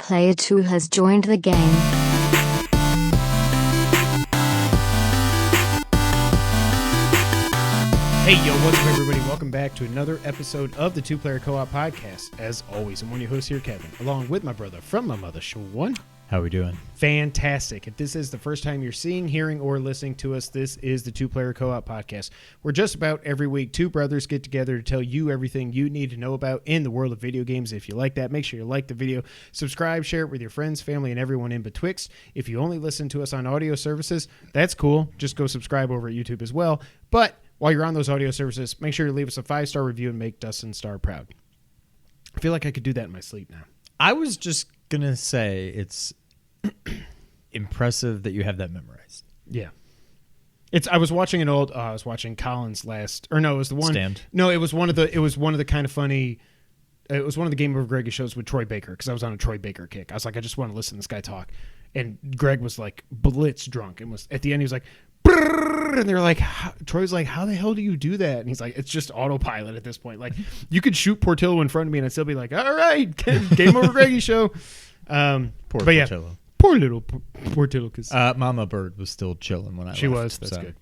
Player 2 has joined the game. Hey, yo, what's up, everybody? Welcome back to another episode of the Two Player Co-op Podcast. As always, I'm one of your hosts here, Kevin, along with my brother from my mother, Sean. How we doing? Fantastic. If this is the first time you're seeing, hearing, or listening to us, this is the Two Player Co-op Podcast, where just about every week, two brothers get together to tell you everything you need to know about in the world of video games. If you like that, make sure you like the video, subscribe, share it with your friends, family, and everyone in betwixt. If you only listen to us on audio services, that's cool. Just go subscribe over at YouTube as well. But while you're on those audio services, make sure to leave us a 5-star review and make Dustin Starr proud. I feel like I could do that in my sleep now. I was just going to say it's impressive that you have that memorized. Yeah. I was watching an old I was watching Colin's last, or no, it was the one Stand. No, it was one of the kind of funny, it was one of the Game Over Greggy shows with Troy Baker, because I was on a Troy Baker kick. I was like, I just want to listen to this guy talk. And Greg was like blitz drunk, and was at the end he was like, and they're like, Troy's like, how the hell do you do that? And he's like, it's just autopilot at this point. Like, you could shoot Portillo in front of me and I'd still be like, all right, Game Over Greggy show. Poor Portillo. Yeah, poor little Portillo. Mama Bird was still chilling when I left. She was. That's so good.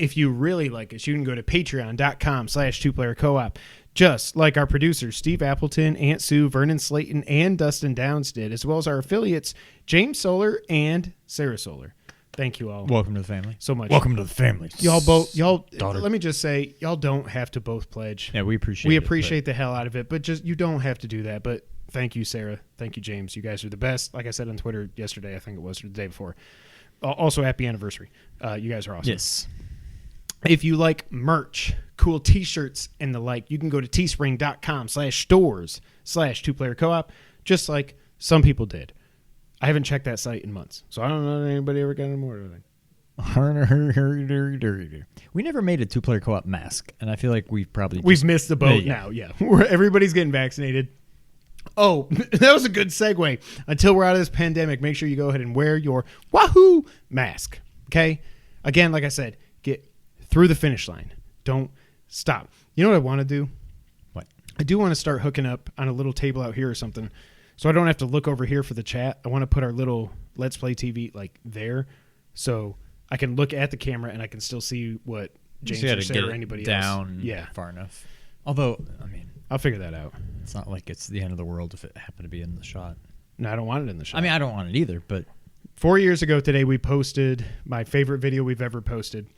If you really like us, you can go to patreon.com/2playercoop. Just like our producers, Steve Appleton, Aunt Sue, Vernon Slayton, and Dustin Downs did, as well as our affiliates, James Solar and Sarah Solar. Thank you all. Welcome to the family. So much. Welcome to the family. Daughter. Let me just say, y'all don't have to both pledge. Yeah, we appreciate the hell out of it, but just you don't have to do that. But thank you, Sarah. Thank you, James. You guys are the best. Like I said on Twitter yesterday, I think it was, or the day before. Also, happy anniversary. You guys are awesome. Yes. If you like merch, cool t-shirts, and the like, you can go to teespring.com/stores/2playercoop, just like some people did. I haven't checked that site in months, so I don't know if anybody ever got any more of it. We never made a two-player co-op mask, and I feel like we've missed the boat now. Yeah, everybody's getting vaccinated. Oh, that was a good segue. Until we're out of this pandemic, make sure you go ahead and wear your Wahoo mask. Okay? Again, like I said, get through the finish line. Don't stop. You know what I want to do? What? I do want to start hooking up on a little table out here or something, so I don't have to look over here for the chat. I want to put our little Let's Play TV like there, so I can look at the camera and I can still see what James or Sarah or anybody down else. Far enough. Although, I mean, I'll figure that out. It's not like it's the end of the world if it happened to be in the shot. No, I don't want it in the shot. I mean, I don't want it either, but 4 years ago today, we posted my favorite video we've ever posted.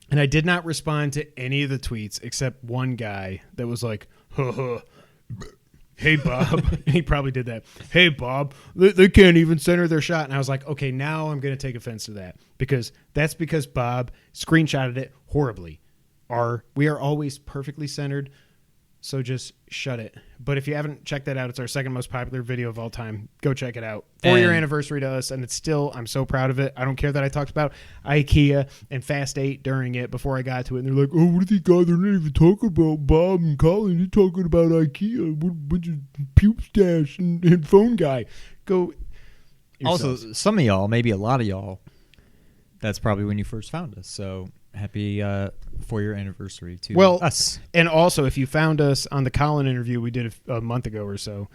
And I did not respond to any of the tweets except one guy that was like, hey, Bob. And he probably did that. Hey, Bob, they can't even center their shot. And I was like, okay, now I'm going to take offense to that, because Bob screenshotted it horribly. We are always perfectly centered, so just shut it. But if you haven't checked that out, it's our second most popular video of all time. Go check it out. 4-year anniversary to us, and it's still, I'm so proud of it. I don't care that I talked about IKEA and Fast 8 during it before I got to it. And they're like, oh, what are these guys? They're not even talking about Bob and Colin. They're talking about IKEA. What a bunch of puke stash and phone guy. Go yourselves. Also, some of y'all, maybe a lot of y'all, that's probably when you first found us. So happy 4-year anniversary to us. And also, if you found us on the Colin interview we did a month ago or so,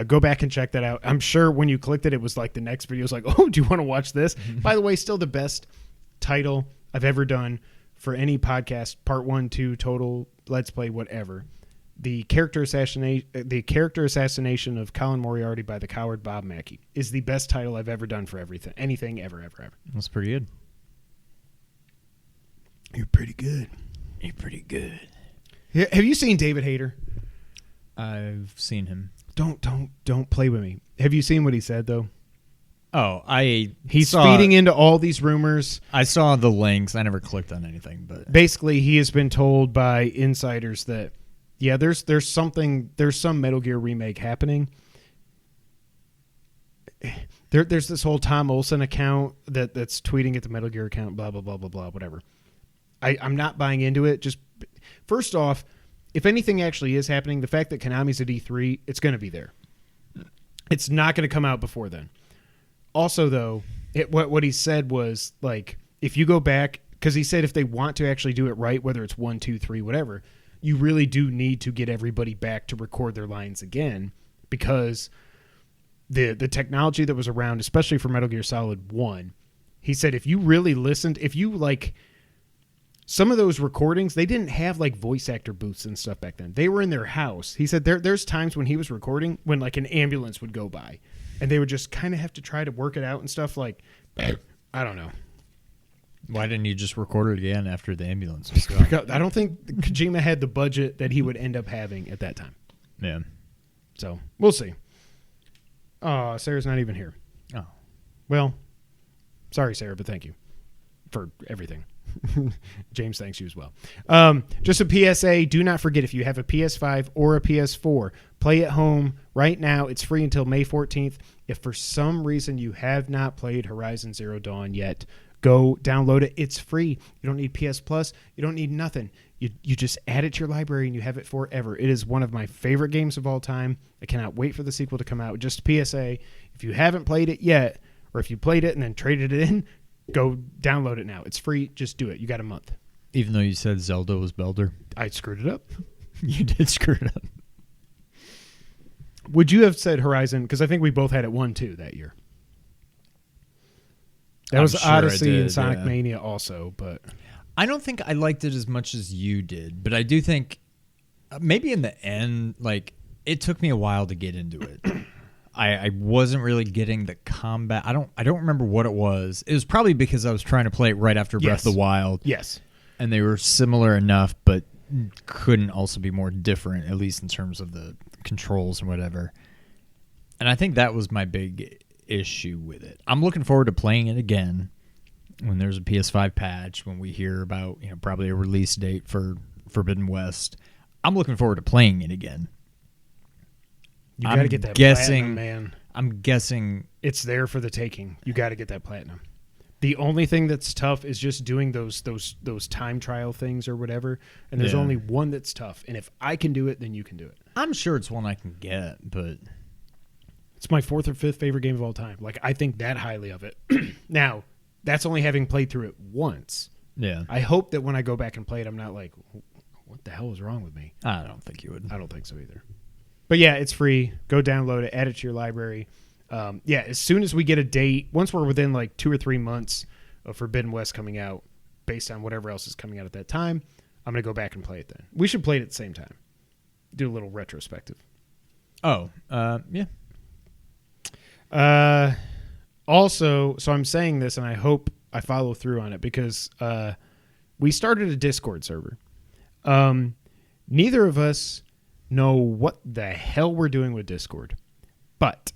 go back and check that out. I'm sure when you clicked it, it was like the next video was like, oh, do you want to watch this? By the way, still the best title I've ever done for any podcast, part 1, 2, total, let's play, whatever. The character assassination of Colin Moriarty by the coward Bob Mackey is the best title I've ever done for anything ever. That's pretty good. You're pretty good. Have you seen David Hayter? I've seen him. Don't play with me. Have you seen what he said though? Oh, he's feeding into all these rumors. I saw the links. I never clicked on anything, but basically he has been told by insiders that there's some Metal Gear remake happening. There's this whole Tom Olsen account that's tweeting at the Metal Gear account, blah blah blah blah blah, whatever. I'm not buying into it. Just first off, if anything actually is happening, the fact that Konami's at E3, it's going to be there. It's not going to come out before then. Also, though, what he said was, like, if you go back, because he said if they want to actually do it right, whether it's 1, 2, 3, whatever, you really do need to get everybody back to record their lines again, because the technology that was around, especially for Metal Gear Solid 1. He said if you really listened, if you like some of those recordings, they didn't have like voice actor booths and stuff back then. They were in their house. He said there's times when he was recording when like an ambulance would go by and they would just kind of have to try to work it out and stuff. Like, I don't know. Why didn't you just record it again after the ambulance was gone? I don't think Kojima had the budget that he would end up having at that time. Yeah. So we'll see. Oh, Sarah's not even here. Oh. Well, sorry, Sarah, but thank you for everything. James thanks you as well. Just a PSA, do not forget if you have a PS5 or a PS4, play at home right now. It's free until May 14th. If for some reason you have not played Horizon Zero Dawn yet, go download it. It's free. You don't need PS Plus. You don't need nothing. You just add it to your library and you have it forever. It is one of my favorite games of all time. I cannot wait for the sequel to come out. Just a PSA, if you haven't played it yet, or if you played it and then traded it in, go download it now. It's free. Just do it. You got a month. Even though you said Zelda was Belder? I screwed it up. You did screw it up. Would you have said Horizon? Because I think we both had it 1-2 that year. That was sure Odyssey and Sonic Mania also, but I don't think I liked it as much as you did, but I do think maybe in the end, like, it took me a while to get into it. I wasn't really getting the combat. I don't remember what it was. It was probably because I was trying to play it right after Breath of the Wild. Yes. And they were similar enough, but couldn't also be more different, at least in terms of the controls and whatever. And I think that was my big issue with it. I'm looking forward to playing it again when there's a PS5 patch, when we hear about, probably a release date for Forbidden West. I'm looking forward to playing it again. You got to get that platinum, man. I'm guessing it's there for the taking. You got to get that platinum. The only thing that's tough is just doing those time trial things or whatever, and there's only one that's tough. And if I can do it, then you can do it. I'm sure it's one I can get, but it's my 4th or 5th favorite game of all time. Like, I think that highly of it. Now, that's only having played through it once. Yeah. I hope that when I go back and play it, I'm not like, what the hell is wrong with me? I don't think you would. I don't think so either. But yeah, it's free. Go download it, add it to your library. As soon as we get a date, once we're within like 2 or 3 months of Forbidden West coming out, based on whatever else is coming out at that time, I'm going to go back and play it then. We should play it at the same time. Do a little retrospective. Oh, yeah. Also, so I'm saying this, and I hope I follow through on it, because we started a Discord server. Neither of us know what the hell we're doing with Discord. But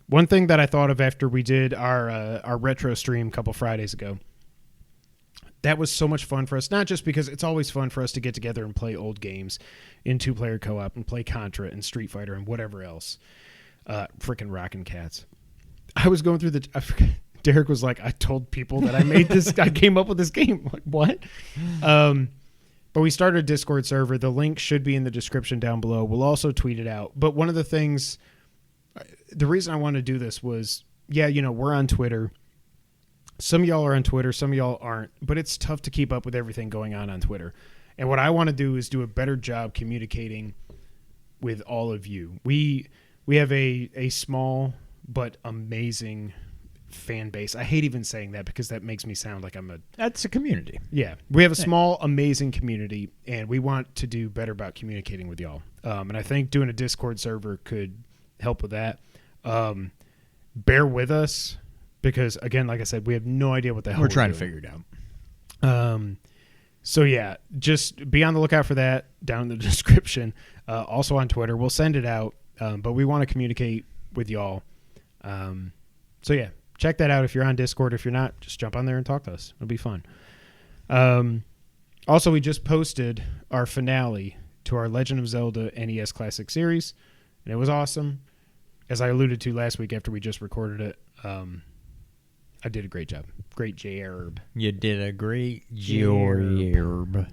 one thing that I thought of after we did our retro stream a couple Fridays ago, that was so much fun for us, not just because it's always fun for us to get together and play old games in 2-player co-op and play Contra and Street Fighter and whatever else. Freaking Rockin' Cats. I was going through Derek was like, I told people that I made this, I came up with this game. I'm like, what? But we started a Discord server. The link should be in the description down below. We'll also tweet it out. But one of the things, the reason I wanted to do this was, we're on Twitter. Some of y'all are on Twitter. Some of y'all aren't. But it's tough to keep up with everything going on Twitter. And what I want to do is do a better job communicating with all of you. We have a small but amazing fan base. I hate even saying that because that makes me sound like that's a community. Yeah. We have a small, amazing community, and we want to do better about communicating with y'all. And I think doing a Discord server could help with that. Bear with us because, again, like I said, we have no idea what the hell we're trying to figure it out. So, yeah, just be on the lookout for that down in the description. Also on Twitter. We'll send it out, but we want to communicate with y'all. So, yeah. Check that out if you're on Discord. If you're not, just jump on there and talk to us. It'll be fun. Also, we just posted our finale to our Legend of Zelda NES Classic Series, and it was awesome. As I alluded to last week after we just recorded it, I did a great job. Great job. You did a great job.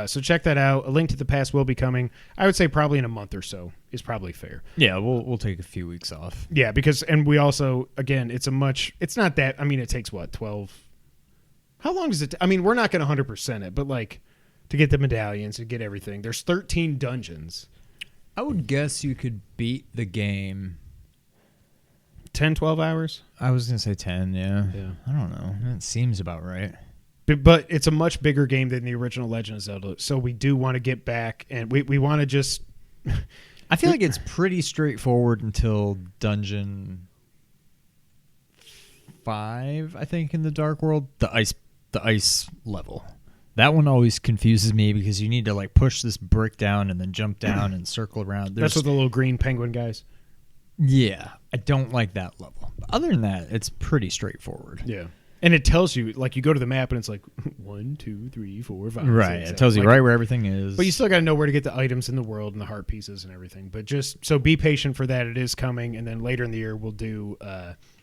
So check that out. A link to the past will be coming. I would say probably in a month or so is probably fair. Yeah, we'll take a few weeks off. Yeah, and we also, again, it's not that, it takes what, 12? How long does it, we're not going to 100% it, but like to get the medallions, to get everything. There's 13 dungeons. I would guess you could beat the game 10, 12 hours? I was going to say 10, yeah. Yeah. I don't know. That seems about right. But it's a much bigger game than the original Legend of Zelda, so we do want to get back, and we want to just... I feel like it's pretty straightforward until Dungeon 5, I think, in the Dark World. The ice level. That one always confuses me because you need to like push this brick down and then jump down and circle around. That's with the little green penguin guys. Yeah, I don't like that level. But other than that, it's pretty straightforward. Yeah. And it tells you, like, you go to the map and it's like 1, 2, 3, 4, 5. Right. 6, It tells you like, right where everything is. But you still got to know where to get the items in the world and the heart pieces and everything. But just so be patient for that. It is coming. And then later in the year, we'll do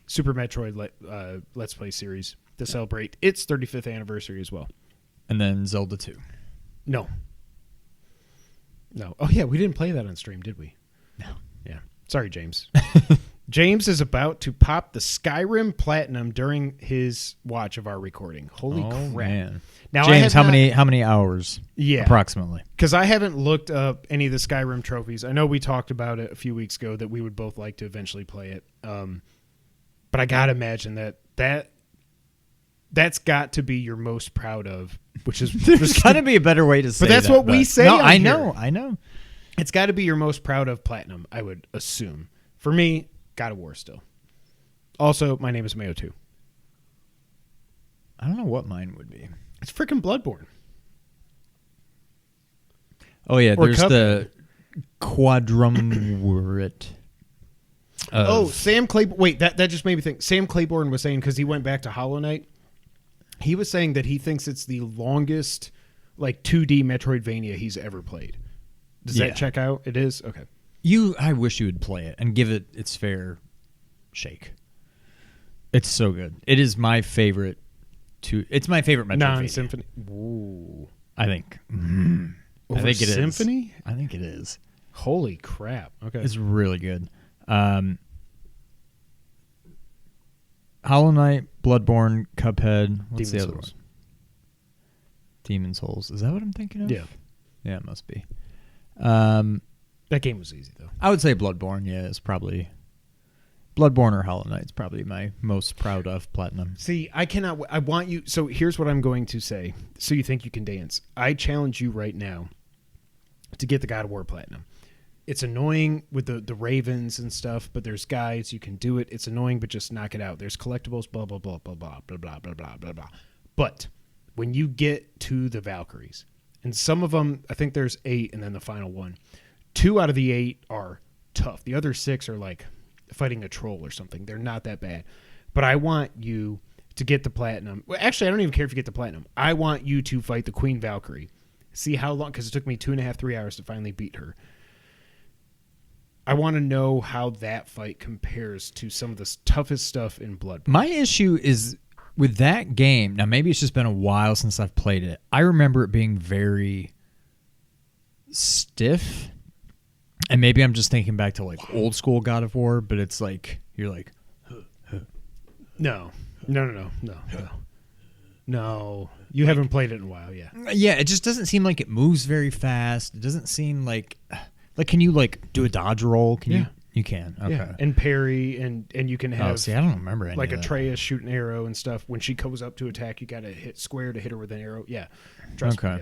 Super Metroid Let's Play series to celebrate its 35th anniversary as well. And then Zelda 2. No. Oh, yeah. We didn't play that on stream, did we? No. Yeah. Sorry, James. James is about to pop the Skyrim Platinum during his watch of our recording. Holy crap. Man. Now, James, how many hours? Yeah. Approximately. Because I haven't looked up any of the Skyrim trophies. I know we talked about it a few weeks ago that we would both like to eventually play it. But I got to imagine that's got to be your most proud of, which is... There's got to be a better way to say that. But that's what we say No, on I here. know. I know. It's got to be your most proud of Platinum, I would assume. For me, God of War still. Also, my name is Mayo 2. I don't know what mine would be. It's freaking Bloodborne. Oh, yeah. Or There's Cuphead. the quadrumvirate. Sam Claiborne. Wait, that just made me think. Sam Claiborne was saying, because he went back to Hollow Knight, he was saying that he thinks it's the longest like 2D Metroidvania he's ever played. Does that check out? It is? Okay. I wish you would play it and give it its fair shake. It's so good. It is my favorite. It's my favorite Metroidvania. Non-Symphony. Ooh. I think. Over I think it Symphony? is. I think it is. Holy crap. Okay. It's really good. Hollow Knight, Bloodborne, Cuphead. What's the other one? Demon Souls. Is that what I'm thinking of? Yeah. Yeah, it must be. That game was easy, though. I would say Bloodborne, yeah, is probably... Bloodborne or Hollow Knight is probably my most proud of Platinum. See, I want you... So here's what I'm going to say, so you think you can dance. I challenge you right now to get the God of War Platinum. It's annoying with the ravens and stuff, but there's guides. You can do it. It's annoying, but just knock it out. There's collectibles, blah, blah, blah, blah, blah, blah, blah, blah, blah, blah, blah. But when you get to the Valkyries, and some of them, I think there's 8 and then the final one, 2 out of the 8 are tough. The other 6 are like fighting a troll or something. They're not that bad. But I want you to get the Platinum. Well, actually, I don't even care if you get the Platinum. I want you to fight the Queen Valkyrie. See how long, because it took me 2.5, 3 hours to finally beat her. I want to know how that fight compares to some of the toughest stuff in Bloodborne. My issue is with that game. Now, maybe it's just been a while since I've played it. I remember it being very stiff. And maybe I'm just thinking back to like old school God of War, but it's like, you're like, No. You haven't played it in a while, yeah. Yeah, it just doesn't seem like it moves very fast. It doesn't seem like can you like do a dodge roll? Can you? You can. Okay. Yeah. And parry, and you can have I don't remember any like of that. Atreus shoot an arrow and stuff. When she goes up to attack, you got to hit square to hit her with an arrow. Yeah. Trust me.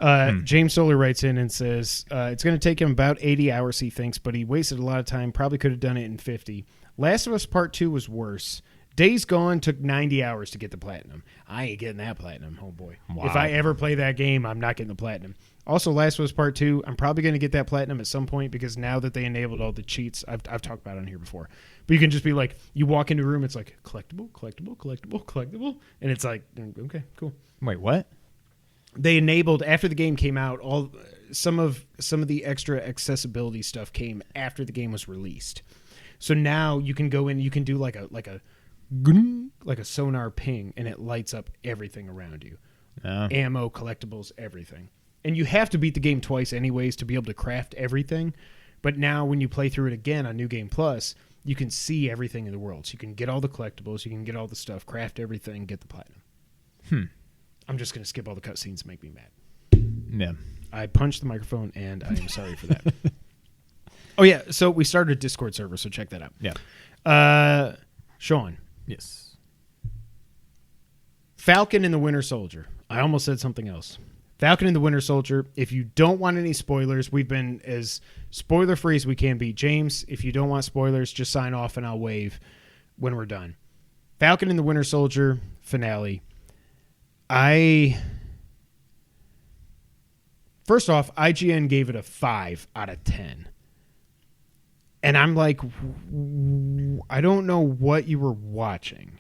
Yeah. James Solar writes in and says, it's going to take him about 80 hours, he thinks, but he wasted a lot of time. Probably could have done it in 50. Last of Us Part 2 was worse. Days Gone took 90 hours to get the Platinum. I ain't getting that Platinum, homeboy. Wow. If I ever play that game, I'm not getting the Platinum. Also, Last of Us Part 2, I'm probably going to get that Platinum at some point because now that they enabled all the cheats, I've talked about it on here before. But you can just be like, you walk into a room, it's like, collectible, and it's like, okay, cool. Wait, what? They enabled, after the game came out, some of the extra accessibility stuff came after the game was released. So now you can go in, you can do like a sonar ping, and it lights up everything around you. Ammo, collectibles, everything. And you have to beat the game twice anyways to be able to craft everything. But now when you play through it again on New Game Plus, you can see everything in the world. So you can get all the collectibles, you can get all the stuff, craft everything, get the Platinum. I'm just going to skip all the cutscenes and make me mad. Yeah. I punched the microphone, and I am sorry for that. Oh, yeah. So we started a Discord server, so check that out. Yeah. Sean. Yes. Falcon and the Winter Soldier. I almost said something else. Falcon and the Winter Soldier. If you don't want any spoilers, we've been as spoiler-free as we can be. James, if you don't want spoilers, just sign off and I'll wave when we're done. Falcon and the Winter Soldier finale. First off, IGN gave it a 5 out of 10. And I'm like, I don't know what you were watching.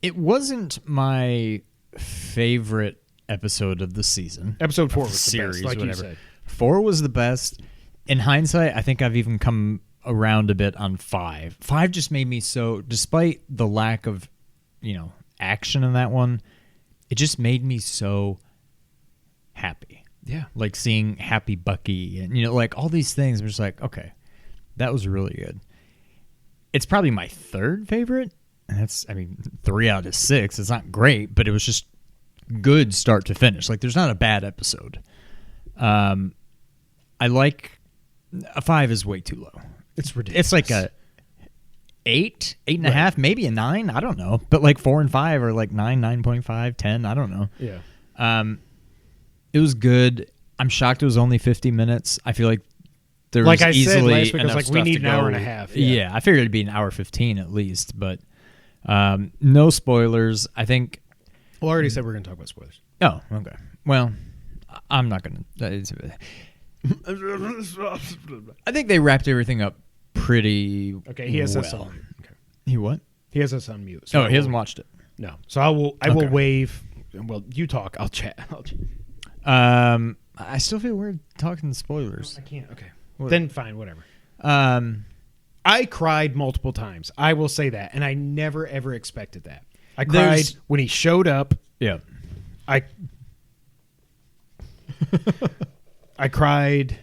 It wasn't my favorite episode of the season. Episode 4 was the series, best, like whatever. you said. 4 was the best. In hindsight, I think I've even come around a bit on 5. 5 just made me so, despite the lack of, action in that one, it just made me so happy. Yeah. Like seeing Happy Bucky and, like all these things. I'm just like, okay, that was really good. It's probably my third favorite. And that's, 3 out of 6. It's not great, but it was just good start to finish. Like, there's not a bad episode. I like a 5 is way too low. It's ridiculous. It's like a 8 and a half, maybe a 9. I don't know. But like 4 and 5 are like 9, 9.5, 10. I don't know. Yeah. It was good. I'm shocked it was only 50 minutes. I feel like there was like I easily said last week, I was enough like, we stuff need to an hour go. and a half. Yeah, I figured it'd be an hour 15 at least, but no spoilers. I think. Well, I already said we're going to talk about spoilers. Oh, okay. Well, I'm not going to. I think they wrapped everything up pretty Okay, he has us well. on. Okay. He what? He has us on mute. So Oh, he hasn't watched it. No. So I will Okay. wave. Well, you talk. I'll chat. I still feel weird talking spoilers. I can't. Okay. What? Then fine, whatever. I cried multiple times. I will say that. And I never, ever expected that. I cried when he showed up. Yeah. I cried.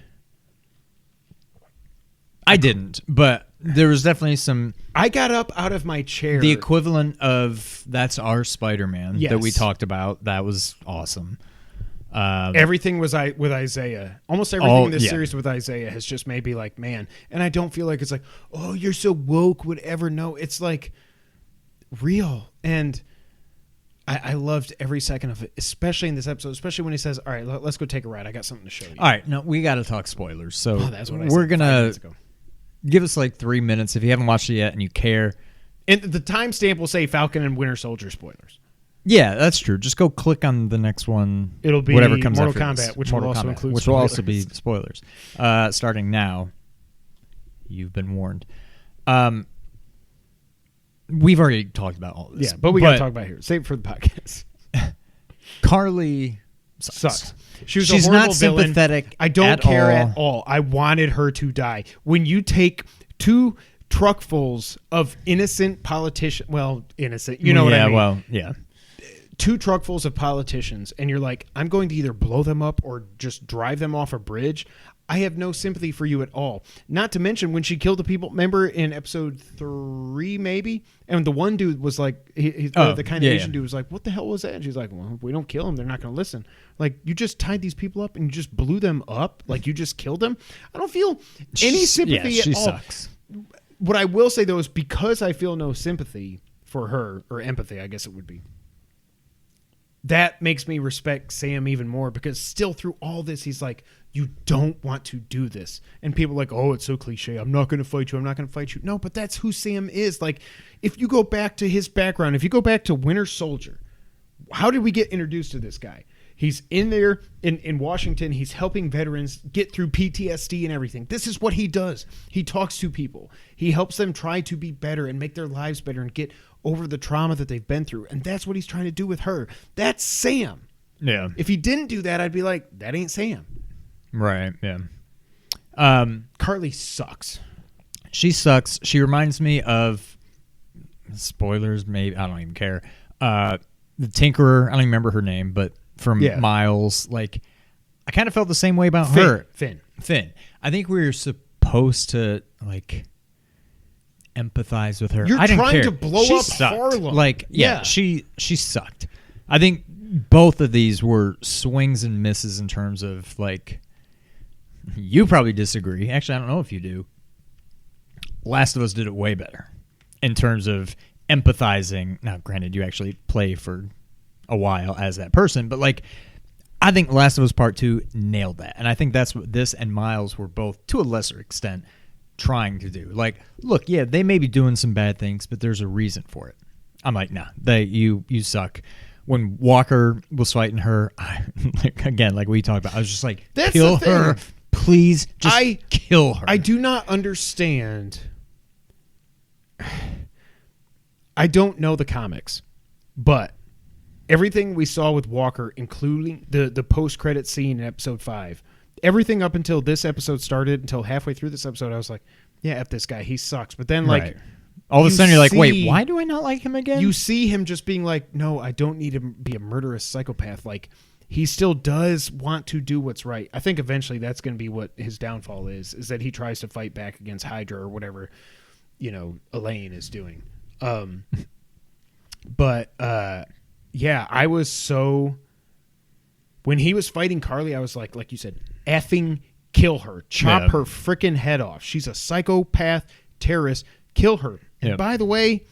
I didn't, but there was definitely some. I got up out of my chair. The equivalent of that's our Spider-Man that we Yes. talked about. That was awesome. Everything was with Isaiah. Almost everything in this yeah. series with Isaiah has just made me like, man. And I don't feel like it's like, oh, you're so woke, whatever. No, it's like real. And I loved every second of it, especially in this episode, especially when he says, all right, let's go take a ride. I got something to show you. All right, no, we got to talk spoilers. So That's what I we're said 5 gonna minutes ago. give us like 3 minutes if you haven't watched it yet and you care. And the timestamp will say Falcon and Winter Soldier spoilers. Yeah, that's true. Just go click on the next one. It'll be whatever comes Mortal after this. Kombat, which will also include which will also be spoilers. spoilers. Starting now, you've been warned. We've already talked about all this. Yeah, but we got to talk about it here. Save it for the podcast. Carly Sucks. She's a horrible not villain. sympathetic. I don't care at all. I wanted her to die. When you take 2 truckfuls of innocent politicians, well, innocent, you know what I mean? Well, yeah. 2 truckfuls of politicians, and you're like, I'm going to either blow them up or just drive them off a bridge. I have no sympathy for you at all. Not to mention when she killed the people. Remember in episode 3, maybe? And the one dude was like, the kind of Asian dude was like, what the hell was that? And she's like, well, if we don't kill them, they're not going to listen. Like, you just tied these people up and you just blew them up? Like, you just killed them? I don't feel any sympathy at all. She sucks. What I will say, though, is because I feel no sympathy for her, or empathy, I guess it would be, that makes me respect Sam even more, because still through all this, he's like, you don't want to do this. And people are like, oh, it's so cliche. I'm not going to fight you. I'm not going to fight you. No, but that's who Sam is. Like, if you go back to his background, if you go back to Winter Soldier, how did we get introduced to this guy? He's in there in Washington. He's helping veterans get through PTSD and everything. This is what he does. He talks to people. He helps them try to be better and make their lives better and get over the trauma that they've been through. And that's what he's trying to do with her. That's Sam. Yeah. If he didn't do that, I'd be like, that ain't Sam. Right, yeah. Carly sucks. She sucks. She reminds me of, spoilers, maybe, I don't even care. The Tinkerer, I don't even remember her name, but from Miles. Like, I kind of felt the same way about her. Finn. I think we were supposed to, like, empathize with her. You're I didn't trying care. to blow She up sucked. Harlem. Like, Yeah. she sucked. I think both of these were swings and misses in terms of, like you probably disagree. Actually, I don't know if you do. Last of Us did it way better in terms of empathizing. Now, granted, you actually play for a while as that person, but like, I think Last of Us Part 2 nailed that. And I think that's what this and Miles were both, to a lesser extent, trying to do. Like, look, yeah, they may be doing some bad things, but there's a reason for it. I'm like, nah, you suck. When Walker was fighting her, like we talked about, I was just like, That's kill the thing. her. Please, just kill her. I do not understand. I don't know the comics, but everything we saw with Walker, including the post-credit scene in episode 5, everything up until this episode started, until halfway through this episode, I was like, yeah, F this guy, he sucks. But then, like, right. All of a sudden you're like, wait, see- why do I not like him again? you see him just being like, no, I don't need to be a murderous psychopath. Like, he still does want to do what's right. I think eventually that's going to be what his downfall is that he tries to fight back against Hydra or whatever, Elaine is doing. But yeah, I was so... When he was fighting Carly, I was like you said, effing kill her. Chop her freaking head off. She's a psychopath terrorist. Kill her. And by the way,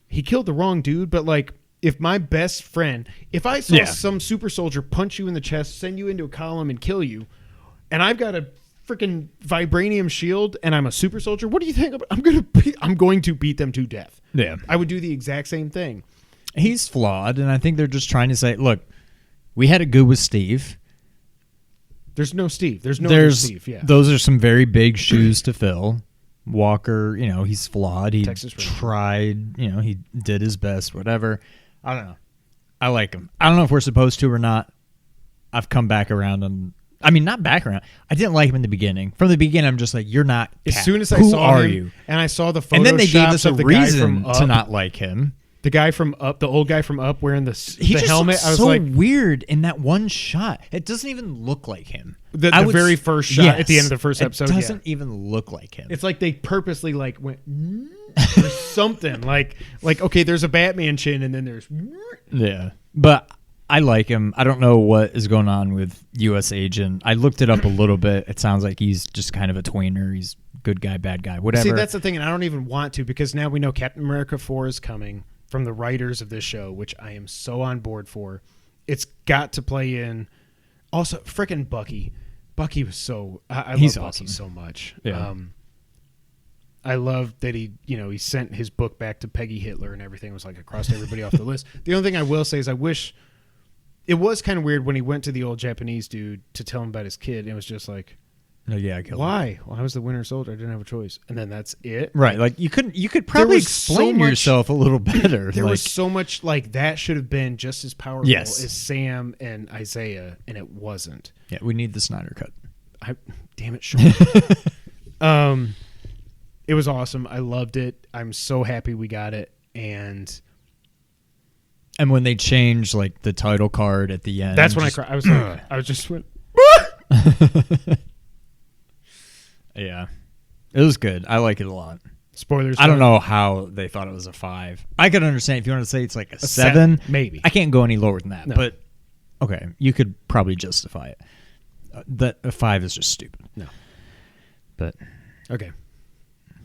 he killed the wrong dude, but like, if my best friend, if I saw some super soldier punch you in the chest, send you into a column and kill you, and I've got a freaking vibranium shield and I'm a super soldier, what do you think? I'm going to beat them to death. Yeah. I would do the exact same thing. He's flawed, and I think they're just trying to say, look, we had it good with Steve. There's no Steve. There's no other Steve. Yeah. Those are some very big shoes to fill. Walker, he's flawed. He tried, he did his best, whatever. I don't know. I like him. I don't know if we're supposed to or not. I've come back around on... I mean, not back around. I didn't like him in the beginning. From the beginning, I'm just like, you're not Cap. As soon as I Who saw are him, you? And I saw the Photoshops And then they gave us a of the guy reason from Up, to not like him. The guy from Up, the old guy from Up wearing the Just helmet. looks I was so like, weird in that one shot. It doesn't even look like him. The very first shot at the end of the first episode. It doesn't even look like him. It's like they purposely like went or something like okay, there's a Batman chin and then there's yeah. But I like him. I don't know what is going on with U.S. Agent. I looked it up a little bit. It sounds like he's just kind of a tweener. He's good guy, bad guy, whatever. See, that's the thing, and I don't even want to because now we know Captain America 4 is coming from the writers of this show, which I am so on board for. It's got to play in. Also, freaking Bucky. Bucky was so... I He's love awesome. Bucky so much. Yeah. I love that he sent his book back to Peggy Hitler and everything. It was like I crossed everybody off the list. The only thing I will say is I wish... It was kind of weird when he went to the old Japanese dude to tell him about his kid. It was just like... No, yeah, I killed him. Why? Well, I was the Winter Soldier. I didn't have a choice. And then that's it. Right. Like you could probably was so explain much- yourself a little better. There like, was so much like that should have been just as powerful Yes. as Sam and Isaiah, and it wasn't. yeah, we need the Snyder cut. Damn it, Sean. It was awesome. I loved it. I'm so happy we got it. And when they changed like the title card at the end, that's when I cried. I was like, I was just went. Yeah, it was good. I like it a lot. Spoilers. I don't know how they thought it was a 5. I could understand if you want to say it's like a 7. Maybe. I can't go any lower than that. No. But okay, you could probably justify it. That a 5 is just stupid. No. But Okay.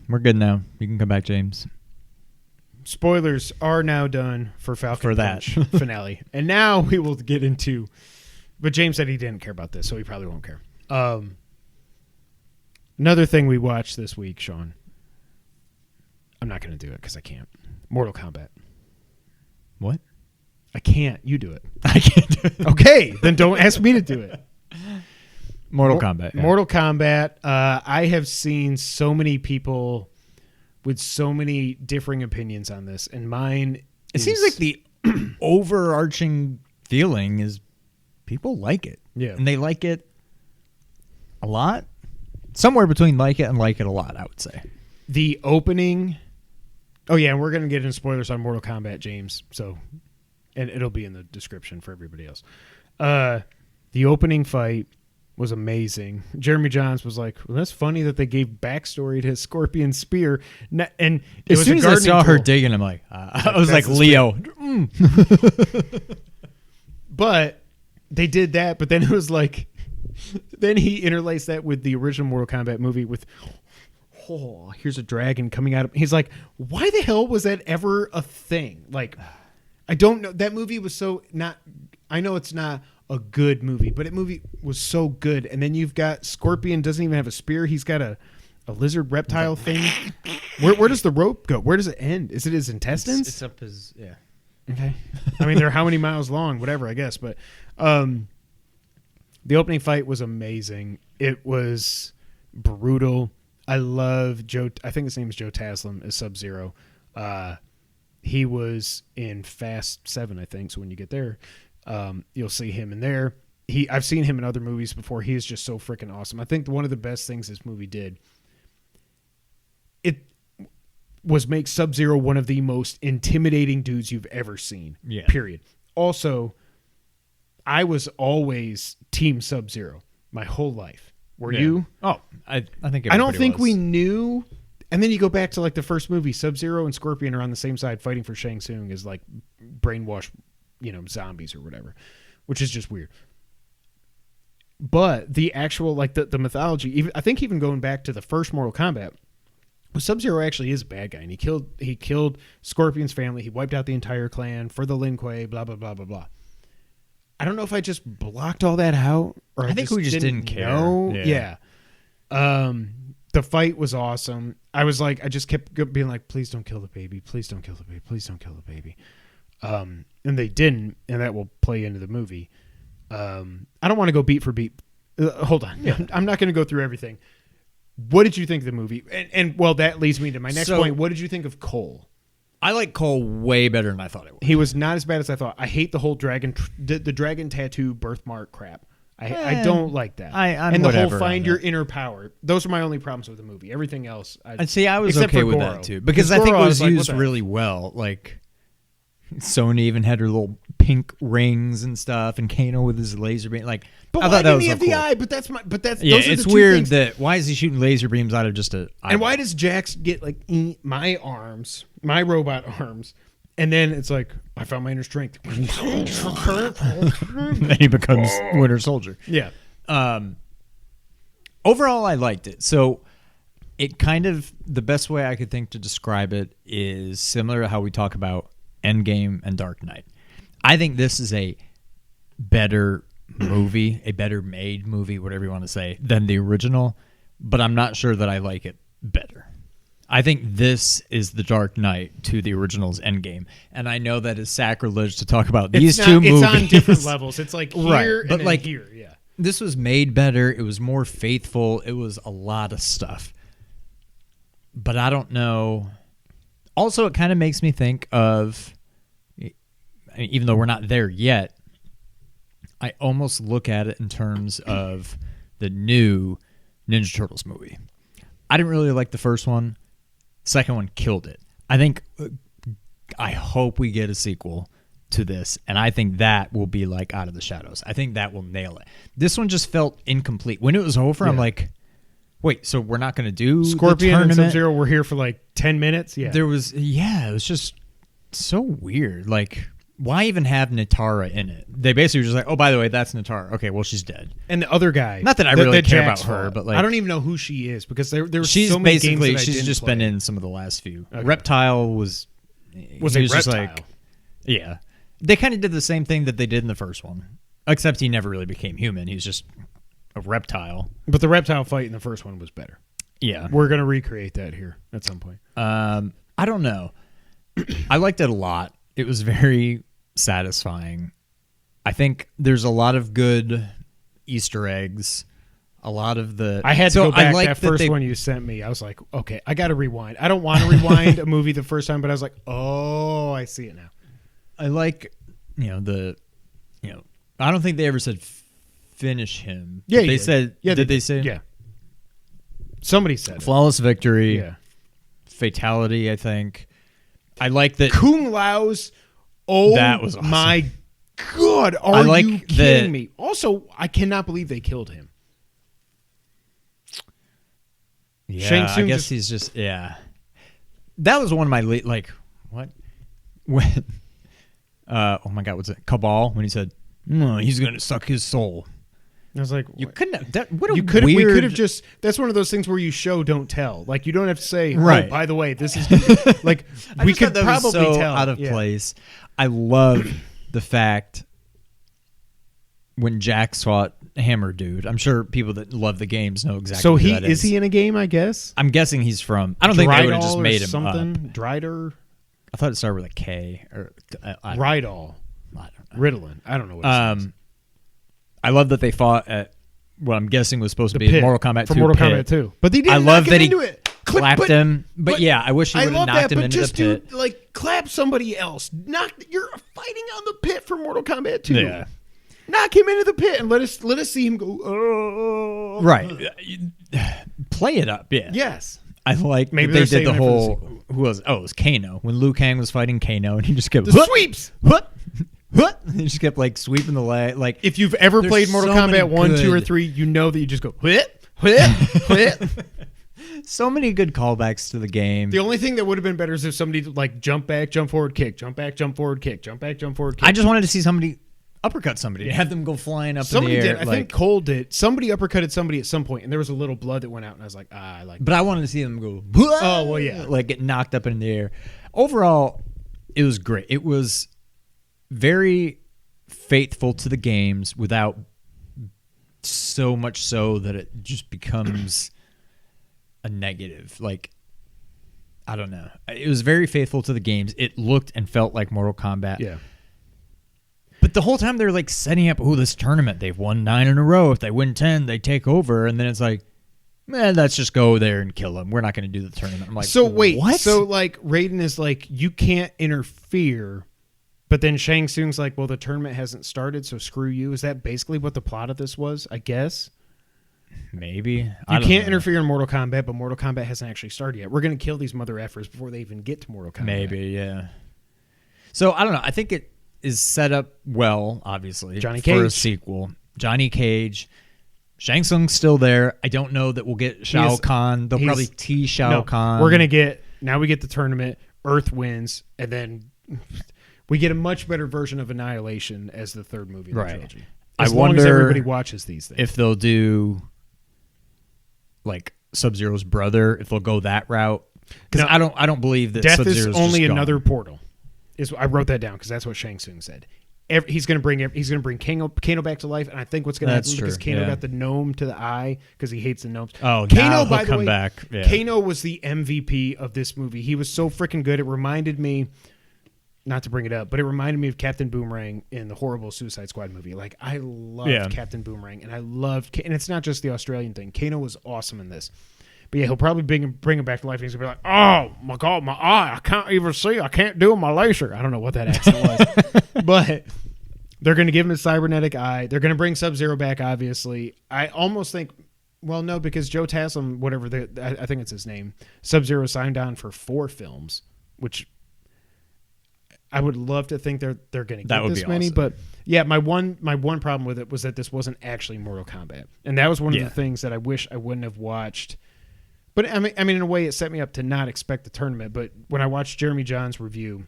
we're good now. You can come back, James. Spoilers are now done for Falcon For that. Punch finale. And now we will get into... But James said he didn't care about this, so he probably won't care. Another thing we watched this week, Sean. I'm not going to do it because I can't. Mortal Kombat. What? I can't. You do it. I can't do it. Okay, then don't ask me to do it. Mortal Kombat. Yeah. Mortal Kombat. I have seen so many people with so many differing opinions on this, and mine. It seems like the overarching feeling is people like it. Yeah. And they like it a lot. Somewhere between like it and like it a lot, I would say. The opening. Oh yeah, and we're gonna get into spoilers on Mortal Kombat, James. So, and it'll be in the description for everybody else. The opening fight was amazing. Jeremy Johns was like, "Well, that's funny that they gave backstory to his Scorpion Spear." And it As was soon a as I saw gardening her tool. digging, I'm like, I was That's like the Leo. But they did that. But then it was like then he interlaced that with the original Mortal Kombat movie with, oh, here's a dragon coming out of. He's like, why the hell was that ever a thing? Like, I don't know. That movie was so not. I know it's not a good movie, but that movie was so good. And then you've got Scorpion doesn't even have a spear. He's got a lizard reptile thing. Where does the rope go? Where does it end? Is it his intestines? It's up his, yeah. Okay. I mean, they're how many miles long, whatever, I guess. But the opening fight was amazing. It was brutal. I love Joe. I think his name is Joe Taslim as Sub-Zero. He was in Fast 7, I think. So when you get there, you'll see him in there. I've seen him in other movies before. He is just so freaking awesome. I think one of the best things this movie did was make Sub-Zero one of the most intimidating dudes you've ever seen. Yeah. Period. Also, I was always Team Sub-Zero my whole life. Were you? Oh, I think I don't think was. we knew. And then you go back to like the first movie. Sub-Zero and Scorpion are on the same side fighting for Shang Tsung as like brainwashed, zombies or whatever, which is just weird. But the actual like the mythology, even I think even going back to the first Mortal Kombat. Sub-Zero actually is a bad guy, and he killed Scorpion's family. He wiped out the entire clan for the Lin Kuei, blah, blah, blah, blah, blah. I don't know if I just blocked all that out, or I think we just didn't care. Know. Yeah. The fight was awesome. I was like, I just kept being like, please don't kill the baby. Please don't kill the baby. Please don't kill the baby. And they didn't, and that will play into the movie. I don't want to go beat for beat. Hold on. Yeah. I'm not going to go through everything. What did you think of the movie? And well, that leads me to my next point. What did you think of Cole? I like Cole way better than I thought it was. He was not as bad as I thought. I hate the whole dragon, the dragon tattoo birthmark crap. I don't like that. I'm the whole find your inner power. Those are my only problems with the movie. Everything else, I was okay with that too, because I think it was used really well. Like Sony even had her little pink rings and stuff, and Kano with his laser beam. Like, but I why thought that didn't was he so have the cool. eye? But that's Yeah, those are it's the two weird things. that why is he shooting laser beams out of just a? And why does Jax get like my arms, my robot arms, and then it's like I found my inner strength. Then he becomes Winter Soldier. Yeah. Overall, I liked it. So it kind of the best way I could think to describe it is similar to how we talk about Endgame and Dark Knight. I think this is a better movie, a better made movie, whatever you want to say, than the original, but I'm not sure that I like it better. I think this is the Dark Knight to the original's Endgame, and I know that it's sacrilege to talk about these two movies. It's on different levels. It's like here but and like here, yeah. This was made better. It was more faithful. It was a lot of stuff. But I don't know. Also, it kind of makes me think of, even though we're not there yet, I almost look at it in terms of the new Ninja Turtles movie. I didn't really like the first one. Second one killed it. I hope we get a sequel to this, and I think that will be like Out of the Shadows. I think that will nail it. This one just felt incomplete. When it was over, I'm like, wait, so we're not going to do Scorpion and Sub-Zero were here for like 10 minutes? Yeah. It was just so weird. Like, why even have Natara in it? They basically were just like, oh, by the way, that's Natara. Okay, well, she's dead. And the other guy. Not that I really care about her, but like, I don't even know who she is because there were she's so many games that I she's didn't just play. been in some of the last few. Okay. Reptile was a he reptile. just like, yeah. They kind of did the same thing that they did in the first one, except he never really became human. He was just a reptile. But the reptile fight in the first one was better. Yeah. We're going to recreate that here at some point. I don't know. I liked it a lot. It was very satisfying. I think there's a lot of good Easter eggs. A lot of the... I had to go back that first one you sent me. I was like, okay, I got to rewind. I don't want to rewind a movie the first time, but I was like, oh, I see it now. I like, I don't think they ever said finish him. Yeah, they said. Yeah, did they say? Yeah, somebody said flawless victory. Yeah, fatality. I think. I like that. Kung Lao's. Oh, that was awesome. My God! Are you kidding me? Also, I cannot believe they killed him. Yeah, I guess he's just That was one of my like what when. Oh my God, what's it? Cabal, when he said, no, he's going to suck his soul. I was like, You what? couldn't have. What a You could. weird. We could have just. That's one of those things where you show, don't tell. Like you don't have to say. Right. Oh, by the way, this is gonna be, like I we just thought could that was probably so tell. out of Yeah. place. I love the fact when Jack fought Hammer Dude. I'm sure people that love the games know exactly. So who that is he in a game? I guess. I'm guessing he's from. I don't think they would have just Rydal or made him something. up. Dryder. I thought it started with a K or I don't Rydal. know. Ritalin. I don't know what it says. I love that they fought at what I'm guessing was supposed to be Pit. Mortal Kombat 2 For Mortal pit. Kombat 2. But they didn't I knock love him that he into it. clapped him. But yeah, I wish he would have knocked him into just the pit. do, like, clap somebody else. You're fighting on the pit for Mortal Kombat 2. Yeah. Knock him into the pit and let us see him go. Oh. Right. Play it up. Yeah. Yes. I like Maybe that they they're did the saving it for the whole. sequel. Who was? Oh, it was Kano when Liu Kang was fighting Kano, and he just kept The sweeps. What? What? He just kept like sweeping the leg. Like If you've ever There's played Mortal so many Kombat 1, 2, or good- 3, you know that you just go whip, whip, whip. so many good callbacks to the game. The only thing that would have been better is if somebody like jump back, jump forward, kick, jump back, jump forward, kick, jump back, jump forward, kick. I just wanted to see somebody uppercut somebody, have them go flying up Somebody in the air. did. I think Cole did. Somebody uppercutted somebody at some point, and there was a little blood that went out, and I was like, I like. But I wanted to see them go. Oh, well, yeah. like get knocked up in the air. Overall, it was great. It was very faithful to the games without so much so that it just becomes a negative. Like, I don't know. It was very faithful to the games. It looked and felt like Mortal Kombat. Yeah. But the whole time they're like setting up, this tournament. They've won 9 in a row. If they win 10, they take over. And then it's like, let's just go there and kill them. We're not going to do the tournament. I'm like, So wait, what? So like Raiden is like, you can't interfere, but then Shang Tsung's like, well, the tournament hasn't started, so screw you. Is that basically what the plot of this was? I guess Maybe. you I don't can't know. interfere in Mortal Kombat, but Mortal Kombat hasn't actually started yet. We're going to kill these mother effers before they even get to Mortal Kombat. Maybe, yeah. So I don't know. I think it is set up well, obviously, Johnny for a Cage. sequel. Johnny Cage. Shang Tsung's still there. I don't know that we'll get Shao Kahn. They'll probably tease Shao Kahn. We're going to get, now we get the tournament, Earth wins, and then we get a much better version of Annihilation as the third movie in the Right. trilogy. I As long as wonder everybody watches these things. if they'll do like Sub-Zero's brother, if they'll go that route. Because No. I don't believe that Death Sub-Zero's is only just another gone. portal. I wrote that down because that's what Shang Tsung said. He's going to bring Kano back to life, and I think what's going to That's happen because true, Kano yeah. got the gnome to the eye because he hates the gnomes. Oh, Kano, now by he'll the come way, back. Yeah. Kano was the MVP of this movie. He was so freaking good. It reminded me, not to bring it up, but it reminded me of Captain Boomerang in the horrible Suicide Squad movie. Like I loved Captain Boomerang, and I loved, and it's not just the Australian thing. Kano was awesome in this. But yeah, he'll probably bring him back to life. And he's going to be like, oh, my God, my eye. I can't even see. I can't do my laser. I don't know what that accent was. But they're going to give him his cybernetic eye. They're going to bring Sub-Zero back, obviously. I almost think, well, no, because Joe Taslim, whatever, I think it's his name, Sub-Zero signed on for 4 films, which I would love to think they're going to That get would this be many. awesome. But yeah, my one problem with it was that this wasn't actually Mortal Kombat. And that was one of the things that I wish I wouldn't have watched. But I mean, in a way, it set me up to not expect the tournament. But when I watched Jeremy John's review,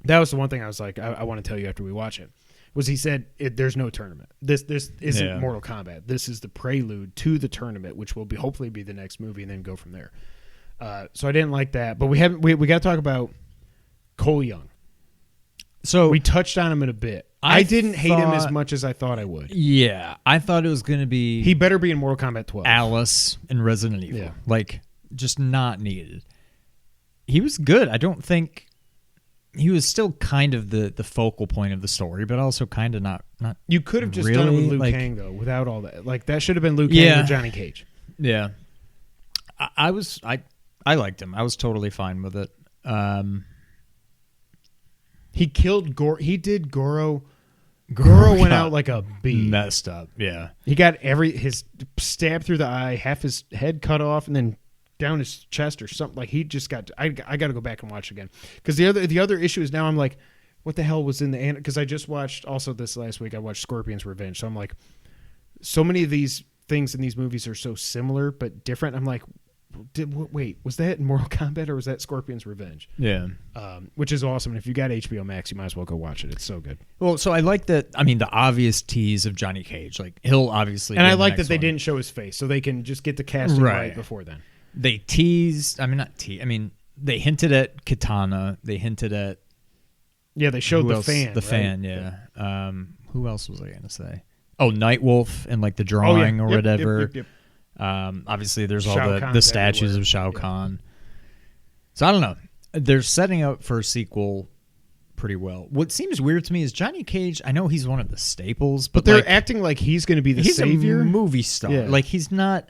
that was the one thing I was like, I want to tell you after we watch it, was he said, there's no tournament. This isn't Mortal Kombat. This is the prelude to the tournament, which will hopefully be the next movie and then go from there. So I didn't like that. But we got to talk about Cole Young. So We touched on him in a bit. I didn't hate him as much as I thought I would. Yeah, I thought it was going to be He better be in Mortal Kombat 12. Alice in Resident Evil. Yeah. Like, just not needed. He was good. I don't think he was still kind of the focal point of the story, but also kind of not. You could have just done it with really, Liu like- Kang, though, without all that. Like, that should have been Liu Kang or Johnny Cage. Yeah, I liked him. I was totally fine with it. He killed Goro. He did Goro. Goro went out like a bee. Messed up. Yeah. He got his stabbed through the eye, half his head cut off, and then down his chest or something. Like he just got. I got to go back and watch it again because the other issue is now I'm like, what the hell was in the because I just watched also this last week I watched Scorpion's Revenge, so I'm like, so many of these things in these movies are so similar but different. I'm like, Wait, was that Mortal Kombat or was that Scorpion's Revenge? Yeah. Which is awesome. And if you got HBO Max, you might as well go watch it. It's so good. Well, so I like that. I mean, the obvious tease of Johnny Cage, like he'll obviously. And be I in the like that next they one. didn't show his face, so they can just get the casting right before then. They teased. I mean, not tease. I mean, they hinted at Katana. They hinted at. Yeah, they showed who the else? fan. The right? fan, yeah. Who else was I going to say? Oh, Nightwolf and like the drawing or whatever. Yep. Obviously, there's all Shao the Kahn's statues everywhere. of Shao Kahn. So I don't know. They're setting up for a sequel pretty well. What seems weird to me is Johnny Cage. I know he's one of the staples, But they're acting like he's going to be the he's savior. a movie star. Yeah. Like he's not.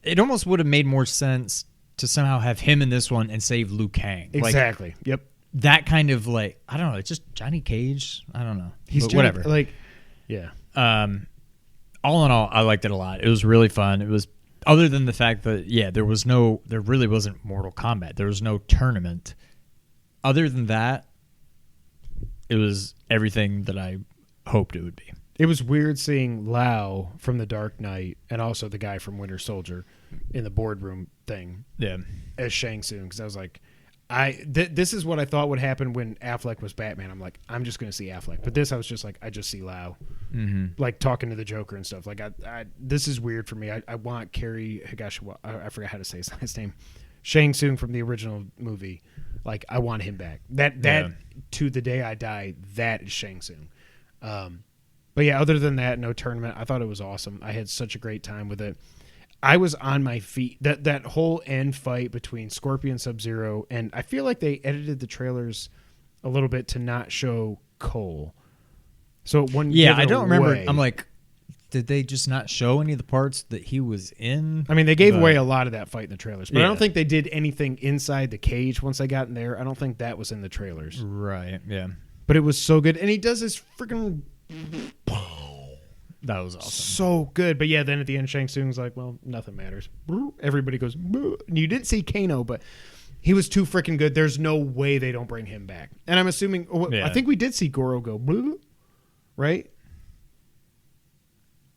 It almost would have made more sense to somehow have him in this one and save Liu Kang. Exactly. Yep. That kind of like I don't know. It's just Johnny Cage. I don't know. He's But whatever. Like, yeah. All in all, I liked it a lot. It was really fun. It was other than the fact that there really wasn't Mortal Kombat. There was no tournament. Other than that, it was everything that I hoped it would be. It was weird seeing Lau from The Dark Knight and also the guy from Winter Soldier in the boardroom thing Yeah. as Shang Tsung, because I was like, this is what I thought would happen when Affleck was Batman. I'm like, I'm just going to see Affleck. But this, I was just like, I just see Lau, like talking to the Joker and stuff. Like, this is weird for me. I want Kerry Higashiwa. I forgot how to say his last name. Shang Tsung from the original movie. Like, I want him back. That to the day I die, that is Shang Tsung. But yeah, other than that, no tournament. I thought it was awesome. I had such a great time with it. I was on my feet. That whole end fight between Scorpion, Sub-Zero, and I feel like they edited the trailers a little bit to not show Cole. So it wouldn't give it I don't remember. away. I'm like, did they just not show any of the parts that he was in? I mean, they gave away a lot of that fight in the trailers, but I Yeah. don't think they did anything inside the cage once they got in there. I don't think that was in the trailers. Right, yeah. But it was so good. And he does this freaking That was awesome. so good. But yeah, then at the end, Shang Tsung's like, well, nothing matters. Everybody goes, "Boo." And you didn't see Kano, but he was too freaking good. There's no way they don't bring him back. And I'm assuming, I think we did see Goro go, "Boo," right?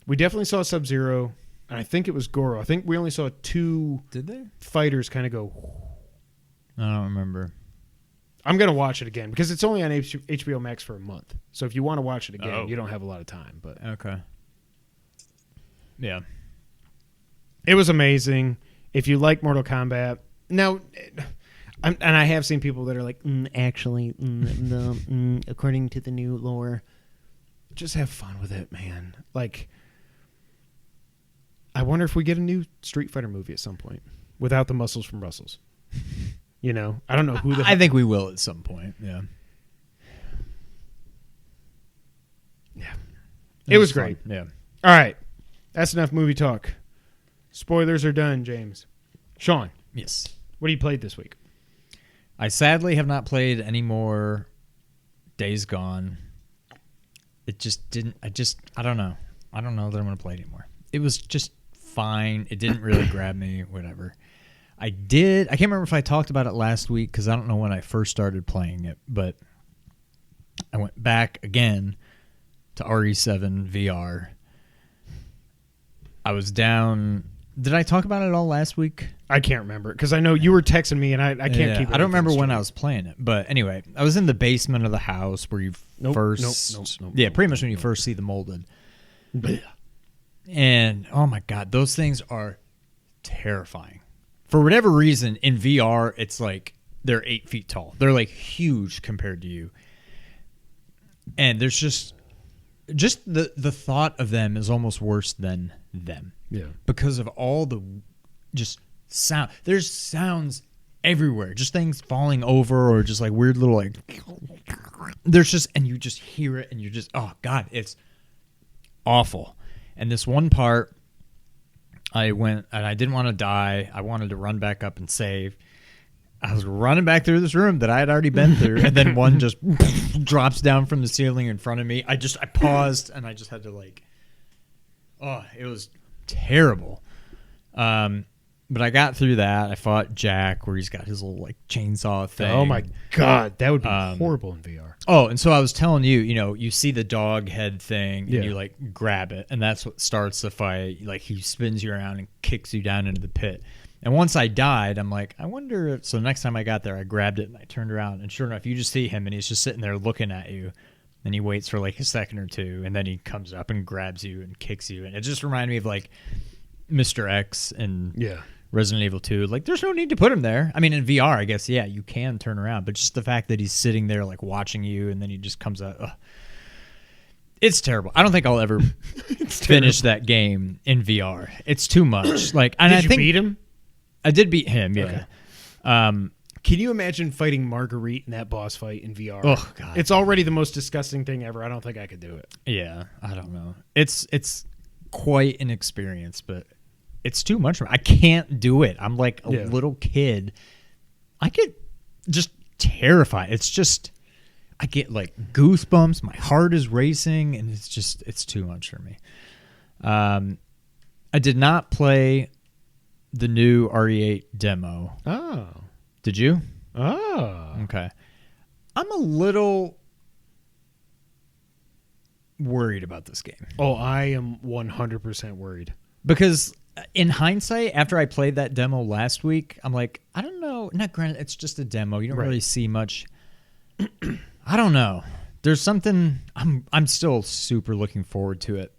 We definitely saw Sub-Zero, and I think it was Goro. I think we only saw two Did they? fighters kind of go. I don't remember. I'm going to watch it again because it's only on HBO Max for a month. So if you want to watch it again, you don't have a lot of time. But Okay. Yeah. it was amazing. If you like Mortal Kombat, now, and I have seen people that are like, according to the new lore, just have fun with it, man. Like, I wonder if we get a new Street Fighter movie at some point without the muscles from Brussels. You know, I don't know who the. I think we will at some point. Yeah. Yeah, it was great. Fun. Yeah. All right, that's enough movie talk. Spoilers are done, James. Sean, Yes. what have you played this week? I sadly have not played any more Days Gone. It just didn't. I don't know. I don't know that I'm going to play it anymore. It was just fine. It didn't really grab me. Whatever. I can't remember if I talked about it last week because I don't know when I first started playing it, but I went back again to RE7 VR. I was down. Did I talk about it all last week? I can't remember because I know you were texting me and I can't keep it. I don't remember when I was playing it, but anyway, I was in the basement of the house where you first. Pretty much when you first see the molded. And oh my God, those things are terrifying. For whatever reason, in VR, it's like they're 8 feet tall. They're like huge compared to you. And there's just the thought of them is almost worse than them. Yeah. Because of all the just sound. There's sounds everywhere. Just things falling over or just like weird little like. There's just, and you just hear it and you're just, oh God, it's awful. And this one part, I went and I didn't want to die. I wanted to run back up and save. I was running back through this room that I had already been through, and then one just drops down from the ceiling in front of me. I paused and I just had to like, oh, it was terrible. But I got through that. I fought Jack, where he's got his little like chainsaw thing. Oh my God, that would be horrible in VR. Oh, and so I was telling you, you see the dog head thing, and Yeah. you like grab it, and that's what starts the fight. Like he spins you around and kicks you down into the pit. And once I died, I'm like, I wonder if... So next time I got there, I grabbed it and I turned around. And sure enough, you just see him and he's just sitting there looking at you. And he waits for like a second or two. And then he comes up and grabs you and kicks you. And it just reminded me of like Mr. X and Resident Evil 2. Like, there's no need to put him there. I mean, in VR, I guess, yeah, you can turn around. But just the fact that he's sitting there like watching you and then he just comes out... It's terrible. I don't think I'll ever finish that game in VR. It's too much. Like, and Did you beat him? I did beat him, yeah. Okay. Can you imagine fighting Marguerite in that boss fight in VR? Oh, God. It's already the most disgusting thing ever. I don't think I could do it. Yeah, I don't know. It's quite an experience, but it's too much. I can't do it. I'm like a little kid. I get just terrified. It's just... I get like goosebumps. My heart is racing, and it's too much for me. I did not play the new RE8 demo. Oh. Did you? Oh. Okay. I'm a little worried about this game. Oh, I am 100% worried. Because in hindsight, after I played that demo last week, I'm like, I don't know. Not granted, it's just a demo. You don't really see much. I don't know. There's something I'm still super looking forward to it,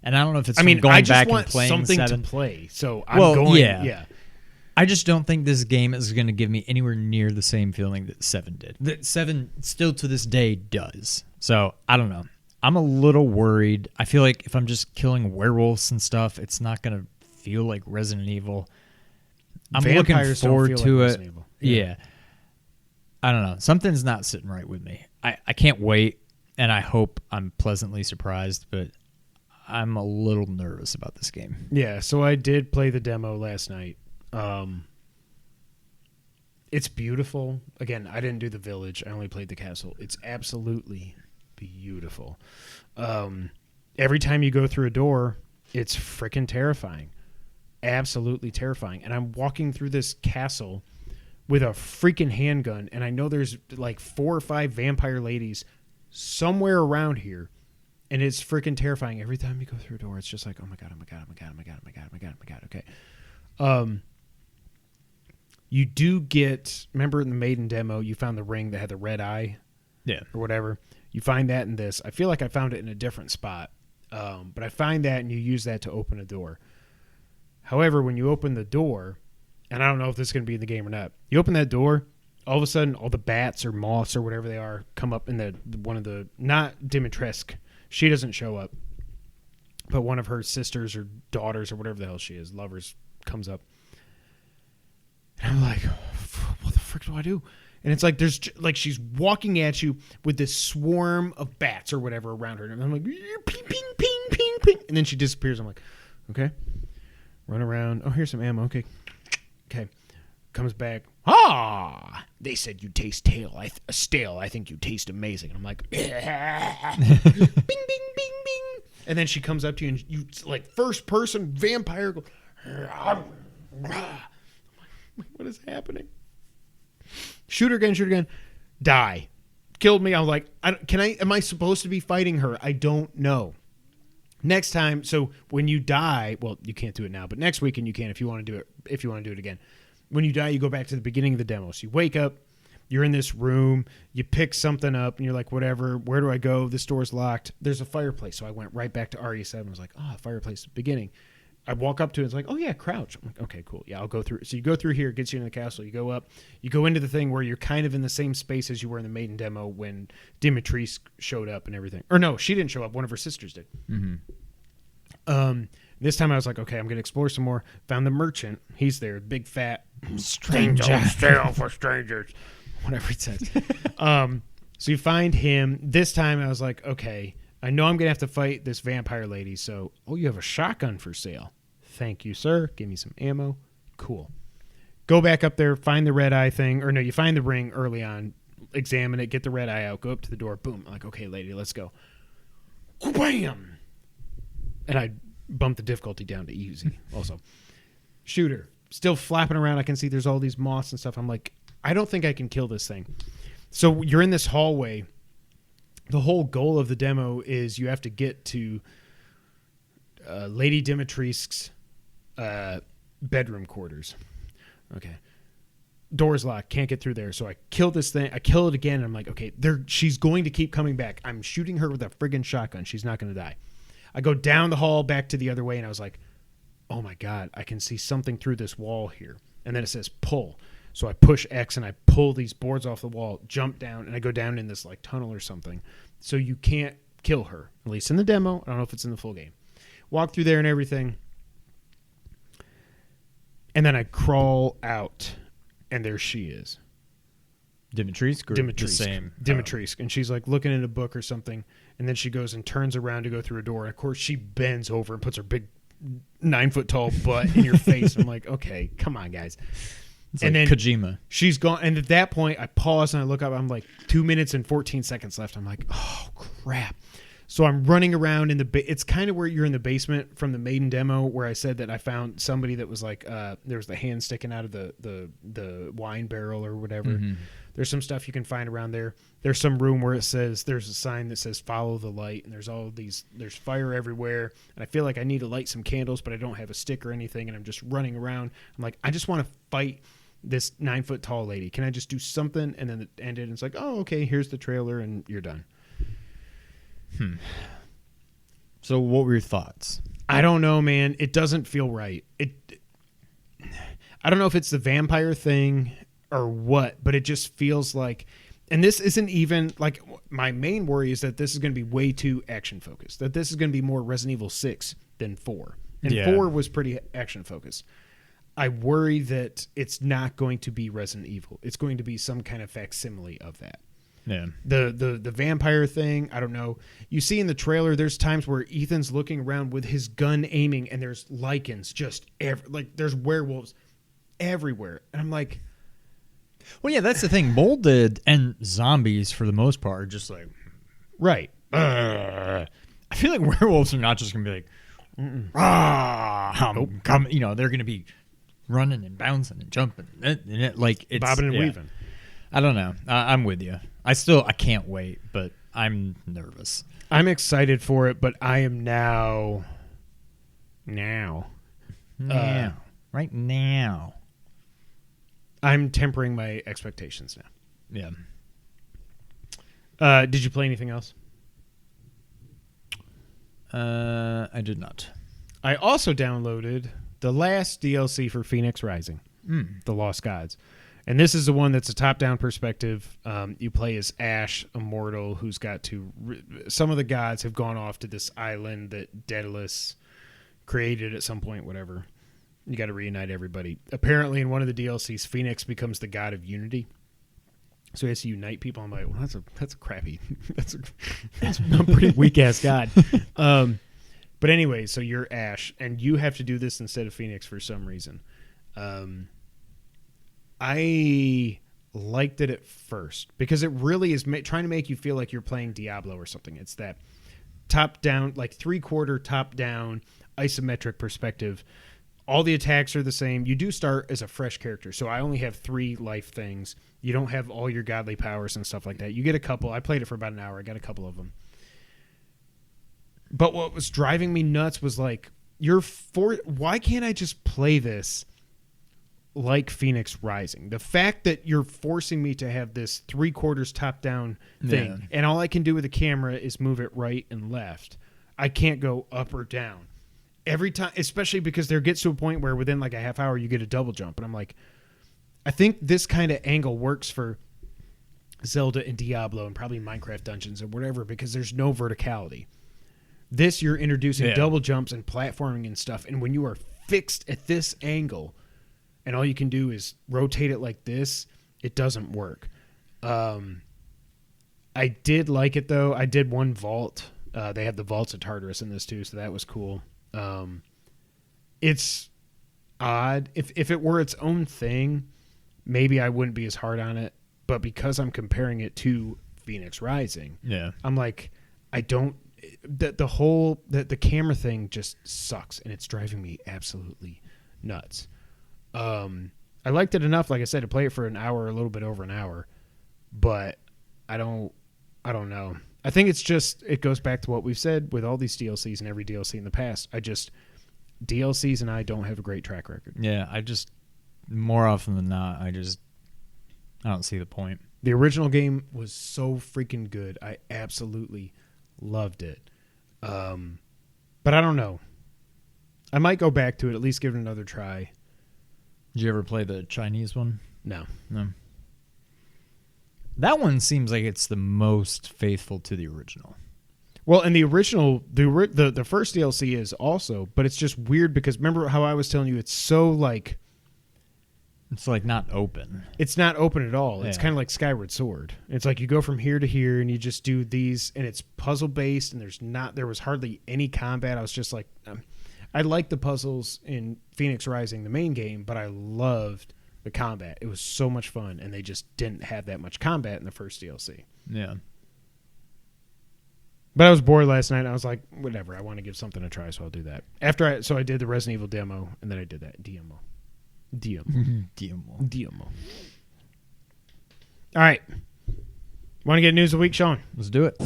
and I don't know if it's going back and playing something 7. to play. So I'm going. Yeah. I just don't think this game is going to give me anywhere near the same feeling that 7 did. That 7 still to this day does. So I don't know. I'm a little worried. I feel like if I'm just killing werewolves and stuff, it's not going to feel like Resident Evil. I'm looking forward to it. Yeah. I don't know. Something's not sitting right with me. I can't wait, and I hope I'm pleasantly surprised, but I'm a little nervous about this game. Yeah, so I did play the demo last night. It's beautiful. Again, I didn't do the village. I only played the castle. It's absolutely beautiful. Every time you go through a door, it's freaking terrifying. Absolutely terrifying. And I'm walking through this castle with a freaking handgun, and I know there's like 4 or 5 vampire ladies somewhere around here, and it's freaking terrifying. Every time you go through a door, it's just like, oh my god, oh my god, oh my god, oh my god, oh my god, oh my god, oh my god. Okay. You do get, remember in the Maiden demo, you found the ring that had the red eye? Yeah. Or whatever. You find that in this. I feel like I found it in a different spot. But I find that, and you use that to open a door. However, when you open the door, and I don't know if this is going to be in the game or not. You open that door, all of a sudden, all the bats or moths or whatever they are come up in one of the, not Dimitrescu. She doesn't show up. But one of her sisters or daughters or whatever the hell she is, lovers, comes up. And I'm like, what the frick do I do? And it's like, she's walking at you with this swarm of bats or whatever around her. And I'm like, ping, ping, ping, ping, ping. And then she disappears. I'm like, okay. Run around. Oh, here's some ammo. Okay. Comes back. Ah! They said you taste stale. I think you taste amazing. And I'm like, bing, bing, bing, bing. And then she comes up to you and you, like, first person vampire, go, I'm like, what is happening? Shoot her again. Die. Killed me. I was like, am I supposed to be fighting her? I don't know. Next time, so when you die, well, you can't do it now, but next weekend you can if you want to do it again. When you die, you go back to the beginning of the demo. So you wake up, you're in this room, you pick something up, and you're like, whatever, where do I go? This door's locked. There's a fireplace. So I went right back to RE7. I was like, fireplace, beginning. I walk up to it, it's like, oh yeah, crouch. I'm like, okay, cool. Yeah, I'll go through. So you go through here, it gets you into the castle, you go up, you go into the thing where you're kind of in the same space as you were in the Maiden demo when Dimitrescu showed up and everything. Or no, she didn't show up, one of her sisters did. Mm-hmm. This time I was like, okay, I'm going to explore some more. Found the merchant. He's there, big fat stranger. Stale for strangers. Whatever it says. So you find him. This time I was like, okay, I know I'm going to have to fight this vampire lady. So, you have a shotgun for sale. Thank you, sir. Give me some ammo. Cool. Go back up there, find the red eye thing. Or no, you find the ring early on. Examine it, get the red eye out, go up to the door. Boom. I'm like, okay, lady, let's go. Bam! And I bumped the difficulty down to easy also. Shooter. Still flapping around. I can see there's all these moths and stuff. I'm like, I don't think I can kill this thing. So you're in this hallway. The whole goal of the demo is you have to get to Lady Dimitrescu's bedroom quarters. Okay. Door's locked. Can't get through there. So I kill this thing. I kill it again. And I'm like, okay, she's going to keep coming back. I'm shooting her with a friggin' shotgun. She's not going to die. I go down the hall back to the other way, and I was like, oh, my God, I can see something through this wall here. And then it says pull. So I push X, and I pull these boards off the wall, jump down, and I go down in this like tunnel or something. So you can't kill her, at least in the demo. I don't know if it's in the full game. Walk through there and everything. And then I crawl out, and there she is. Dimitrescu? The same. Dimitrescu. And she's like looking in a book or something, and then she goes and turns around to go through a door. And, of course, she bends over and puts her big 9-foot-tall butt in your face. I'm like, okay, come on, guys. It's and like then Kojima. She's gone. And at that point, I pause and I look up. I'm like 2 minutes and 14 seconds left. I'm like, oh, crap. So I'm running around in the it's kind of where you're in the basement from the Maiden demo where I said that I found somebody that was like there was the hand sticking out of the wine barrel or whatever. Mm-hmm. There's some stuff you can find around there. There's some room where it says there's a sign that says follow the light, and there's fire everywhere, and I feel like I need to light some candles, but I don't have a stick or anything, and I'm just running around. I'm like, I just want to fight this 9-foot-tall lady. Can I just do something? And then it ended, and it's like, oh, okay, here's the trailer, and you're done. So what were your thoughts? I don't know, man. It doesn't feel right. I don't know if it's the vampire thing or what, but it just feels like, and this isn't even like, my main worry is that this is going to be way too action focused, that this is going to be more Resident Evil 6 than 4. And 4 was pretty action focused. I worry that it's not going to be Resident Evil. It's going to be some kind of facsimile of that. Yeah. The vampire thing, I don't know. You see in the trailer, there's times where Ethan's looking around with his gun aiming, and there's lichens just like there's werewolves everywhere, and I'm like, well, yeah, that's the thing. Molded and zombies, for the most part, are just like, right. I feel like werewolves are not just gonna be like, come, you know, they're gonna be running and bouncing and jumping, and like it's bobbing and weaving. I don't know. I'm with you. I can't wait, but I'm nervous. I'm excited for it, but I am now, right now, I'm tempering my expectations now. Yeah. Did you play anything else? I did not. I also downloaded the last DLC for Fenyx Rising, The Lost Gods. And this is the one that's a top-down perspective. You play as Ash, a mortal who's got to... some of the gods have gone off to this island that Daedalus created at some point, whatever. You got to reunite everybody. Apparently, in one of the DLCs, Fenyx becomes the god of unity. So he has to unite people. I'm like, well, that's a crappy... that's a pretty weak-ass god. But anyway, so you're Ash, and you have to do this instead of Fenyx for some reason. I liked it at first because it really is trying to make you feel like you're playing Diablo or something. It's that top-down, like 3/4 top-down isometric perspective. All the attacks are the same. You do start as a fresh character, so I only have 3 life things. You don't have all your godly powers and stuff like that. You get a couple. I played it for about an hour. I got a couple of them. But what was driving me nuts was like, why can't I just play this like Fenyx Rising? The fact that you're forcing me to have this 3/4 top-down thing, and all I can do with the camera is move it right and left. I can't go up or down. Every time, especially because there gets to a point where within like a half hour you get a double jump, and I'm like, I think this kind of angle works for Zelda and Diablo and probably Minecraft Dungeons or whatever, because there's no verticality. This, you're introducing double jumps and platforming and stuff, and when you are fixed at this angle and all you can do is rotate it like this, it doesn't work. I did like it, though. I did one vault. They have the vaults of Tartarus in this, too, so that was cool. It's odd. If it were its own thing, maybe I wouldn't be as hard on it. But because I'm comparing it to Fenyx Rising, I'm like, I don't... The camera thing just sucks, and it's driving me absolutely nuts. I liked it enough, like I said, to play it for an hour, a little bit over an hour, but I don't know. I think it's just, it goes back to what we've said with all these DLCs and every DLC in the past. DLCs and I don't have a great track record. Yeah, more often than not, I don't see the point. The original game was so freaking good. I absolutely loved it. But I don't know. I might go back to it, at least give it another try. Did you ever play the Chinese one? No. That one seems like it's the most faithful to the original. Well, and the original, the first DLC is also, but it's just weird because remember how I was telling you it's so like... It's like not open. It's not open at all. It's Yeah. kind of like Skyward Sword. It's like you go from here to here and you just do these, and it's puzzle based, and there was hardly any combat. I was just like, I liked the puzzles in Fenyx Rising, the main game, but I loved the combat. It was so much fun, and they just didn't have that much combat in the first DLC. Yeah. But I was bored last night, and I was like, whatever, I want to give something a try, so I'll do that. So I did the Resident Evil demo, and then I did that demo. All right. Want to get news of the week, Sean? Let's do it.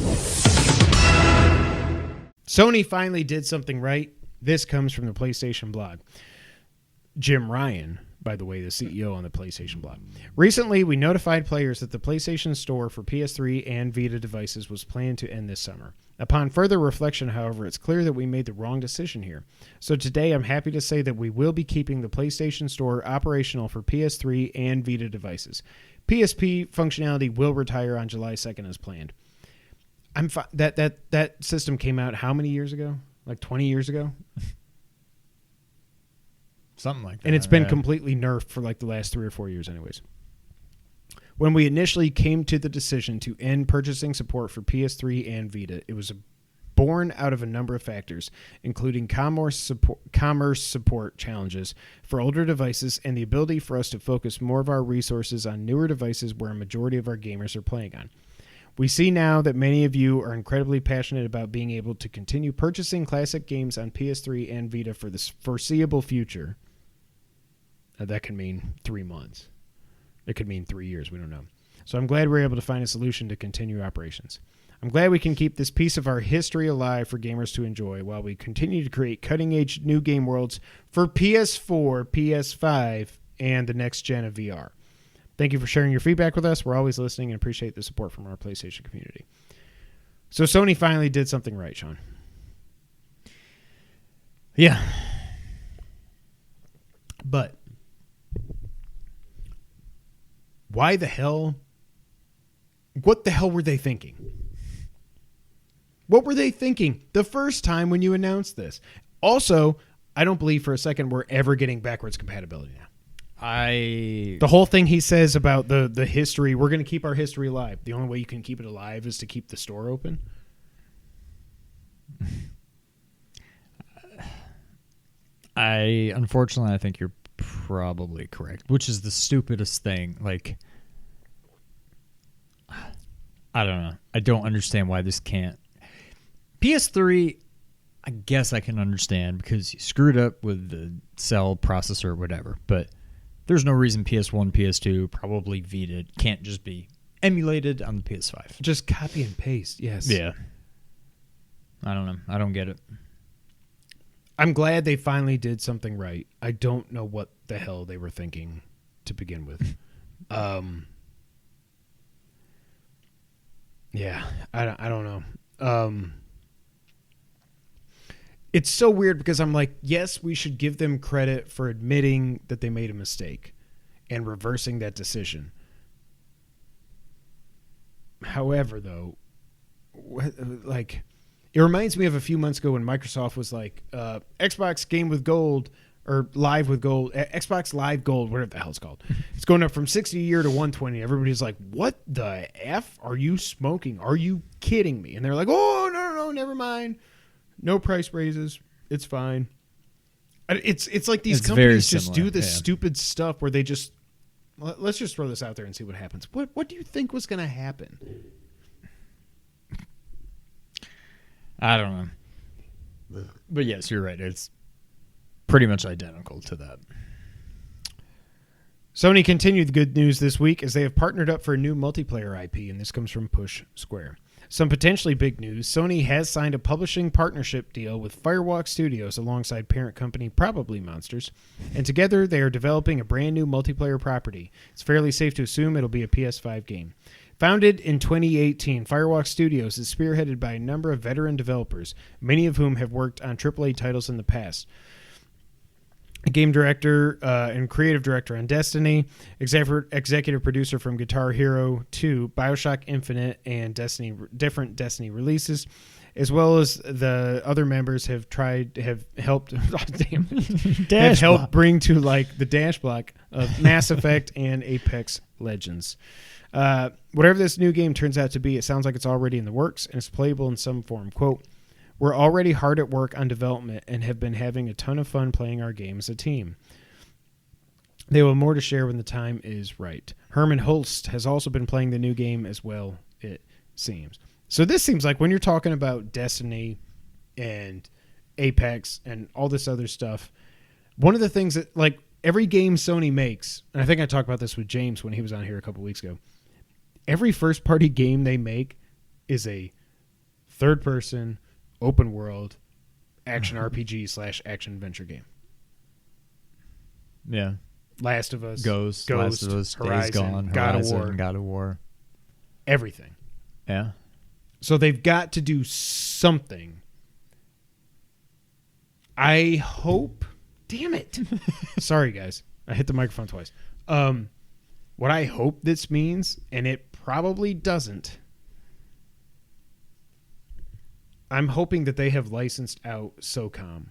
Sony finally did something right. This comes from the PlayStation blog. Jim Ryan, by the way, the CEO on the PlayStation blog. Recently, we notified players that the PlayStation Store for PS3 and Vita devices was planned to end this summer. Upon further reflection, however, it's clear that we made the wrong decision here. So today, I'm happy to say that we will be keeping the PlayStation Store operational for PS3 and Vita devices. PSP functionality will retire on July 2nd as planned. That system came out how many years ago? Like 20 years ago? Something like that. And it's been completely nerfed for like the last 3 or 4 years anyways. When we initially came to the decision to end purchasing support for PS3 and Vita, it was born out of a number of factors, including commerce support challenges for older devices and the ability for us to focus more of our resources on newer devices where a majority of our gamers are playing on. We see now that many of you are incredibly passionate about being able to continue purchasing classic games on PS3 and Vita for the foreseeable future. That can mean 3 months. It could mean 3 years. We don't know. So I'm glad we're able to find a solution to continue operations. I'm glad we can keep this piece of our history alive for gamers to enjoy while we continue to create cutting-edge new game worlds for PS4, PS5, and the next gen of VR. Thank you for sharing your feedback with us. We're always listening and appreciate the support from our PlayStation community. So Sony finally did something right, Sean. Yeah. But why the hell? What the hell were they thinking? What were they thinking the first time when you announced this? Also, I don't believe for a second we're ever getting backwards compatibility now. The whole thing he says about the history, we're going to keep our history alive. The only way you can keep it alive is to keep the store open. Unfortunately, I think you're probably correct, which is the stupidest thing. Like, I don't know. I don't understand why this can't. PS3, I guess I can understand because you screwed up with the cell processor or whatever, but there's no reason PS1, PS2, probably Vita can't just be emulated on the PS5. Just copy and paste, yes. Yeah. I don't know. I don't get it. I'm glad they finally did something right. I don't know what the hell they were thinking to begin with. Yeah, I don't know. It's so weird because I'm like, yes, we should give them credit for admitting that they made a mistake and reversing that decision. However, though, like, it reminds me of a few months ago when Microsoft was like, Xbox Game with Gold or Live with Gold, Xbox Live Gold, whatever the hell it's called. It's going up from 60 a year to 120. Everybody's like, what the F are you smoking? Are you kidding me? And they're like, oh, no, never mind. No price raises. It's fine. It's like these companies just do this stupid stuff where they just, let's just throw this out there and see what happens. What do you think was going to happen? I don't know. But yes, you're right. It's pretty much identical to that. Sony continued the good news this week as they have partnered up for a new multiplayer IP, and this comes from Push Square. Some potentially big news. Sony has signed a publishing partnership deal with Firewalk Studios alongside parent company Probably Monsters, and together they are developing a brand new multiplayer property. It's fairly safe to assume it'll be a PS5 game. Founded in 2018, Firewalk Studios is spearheaded by a number of veteran developers, many of whom have worked on AAA titles in the past. A game director and creative director on Destiny, executive producer from Guitar Hero 2, BioShock Infinite, and different Destiny releases, as well as the other members have helped bring to like the dash block of Mass Effect and Apex Legends. Whatever this new game turns out to be, it sounds like it's already in the works and it's playable in some form. Quote, "We're already hard at work on development and have been having a ton of fun playing our game as a team. They will have more to share when the time is right. Herman Holst has also been playing the new game as well, it seems." So this seems like when you're talking about Destiny and Apex and all this other stuff, one of the things that, like, every game Sony makes, and I think I talked about this with James when he was on here a couple weeks ago, every first-party game they make is a third-person, open world action RPG / action adventure game. Yeah. Last of Us, Ghost, Last of Us, Days Horizon, Gone, God of War. God of War. Everything. Yeah. So they've got to do something. I hope. Damn it. Sorry, guys. I hit the microphone twice. What I hope this means, and it probably doesn't, I'm hoping that they have licensed out SOCOM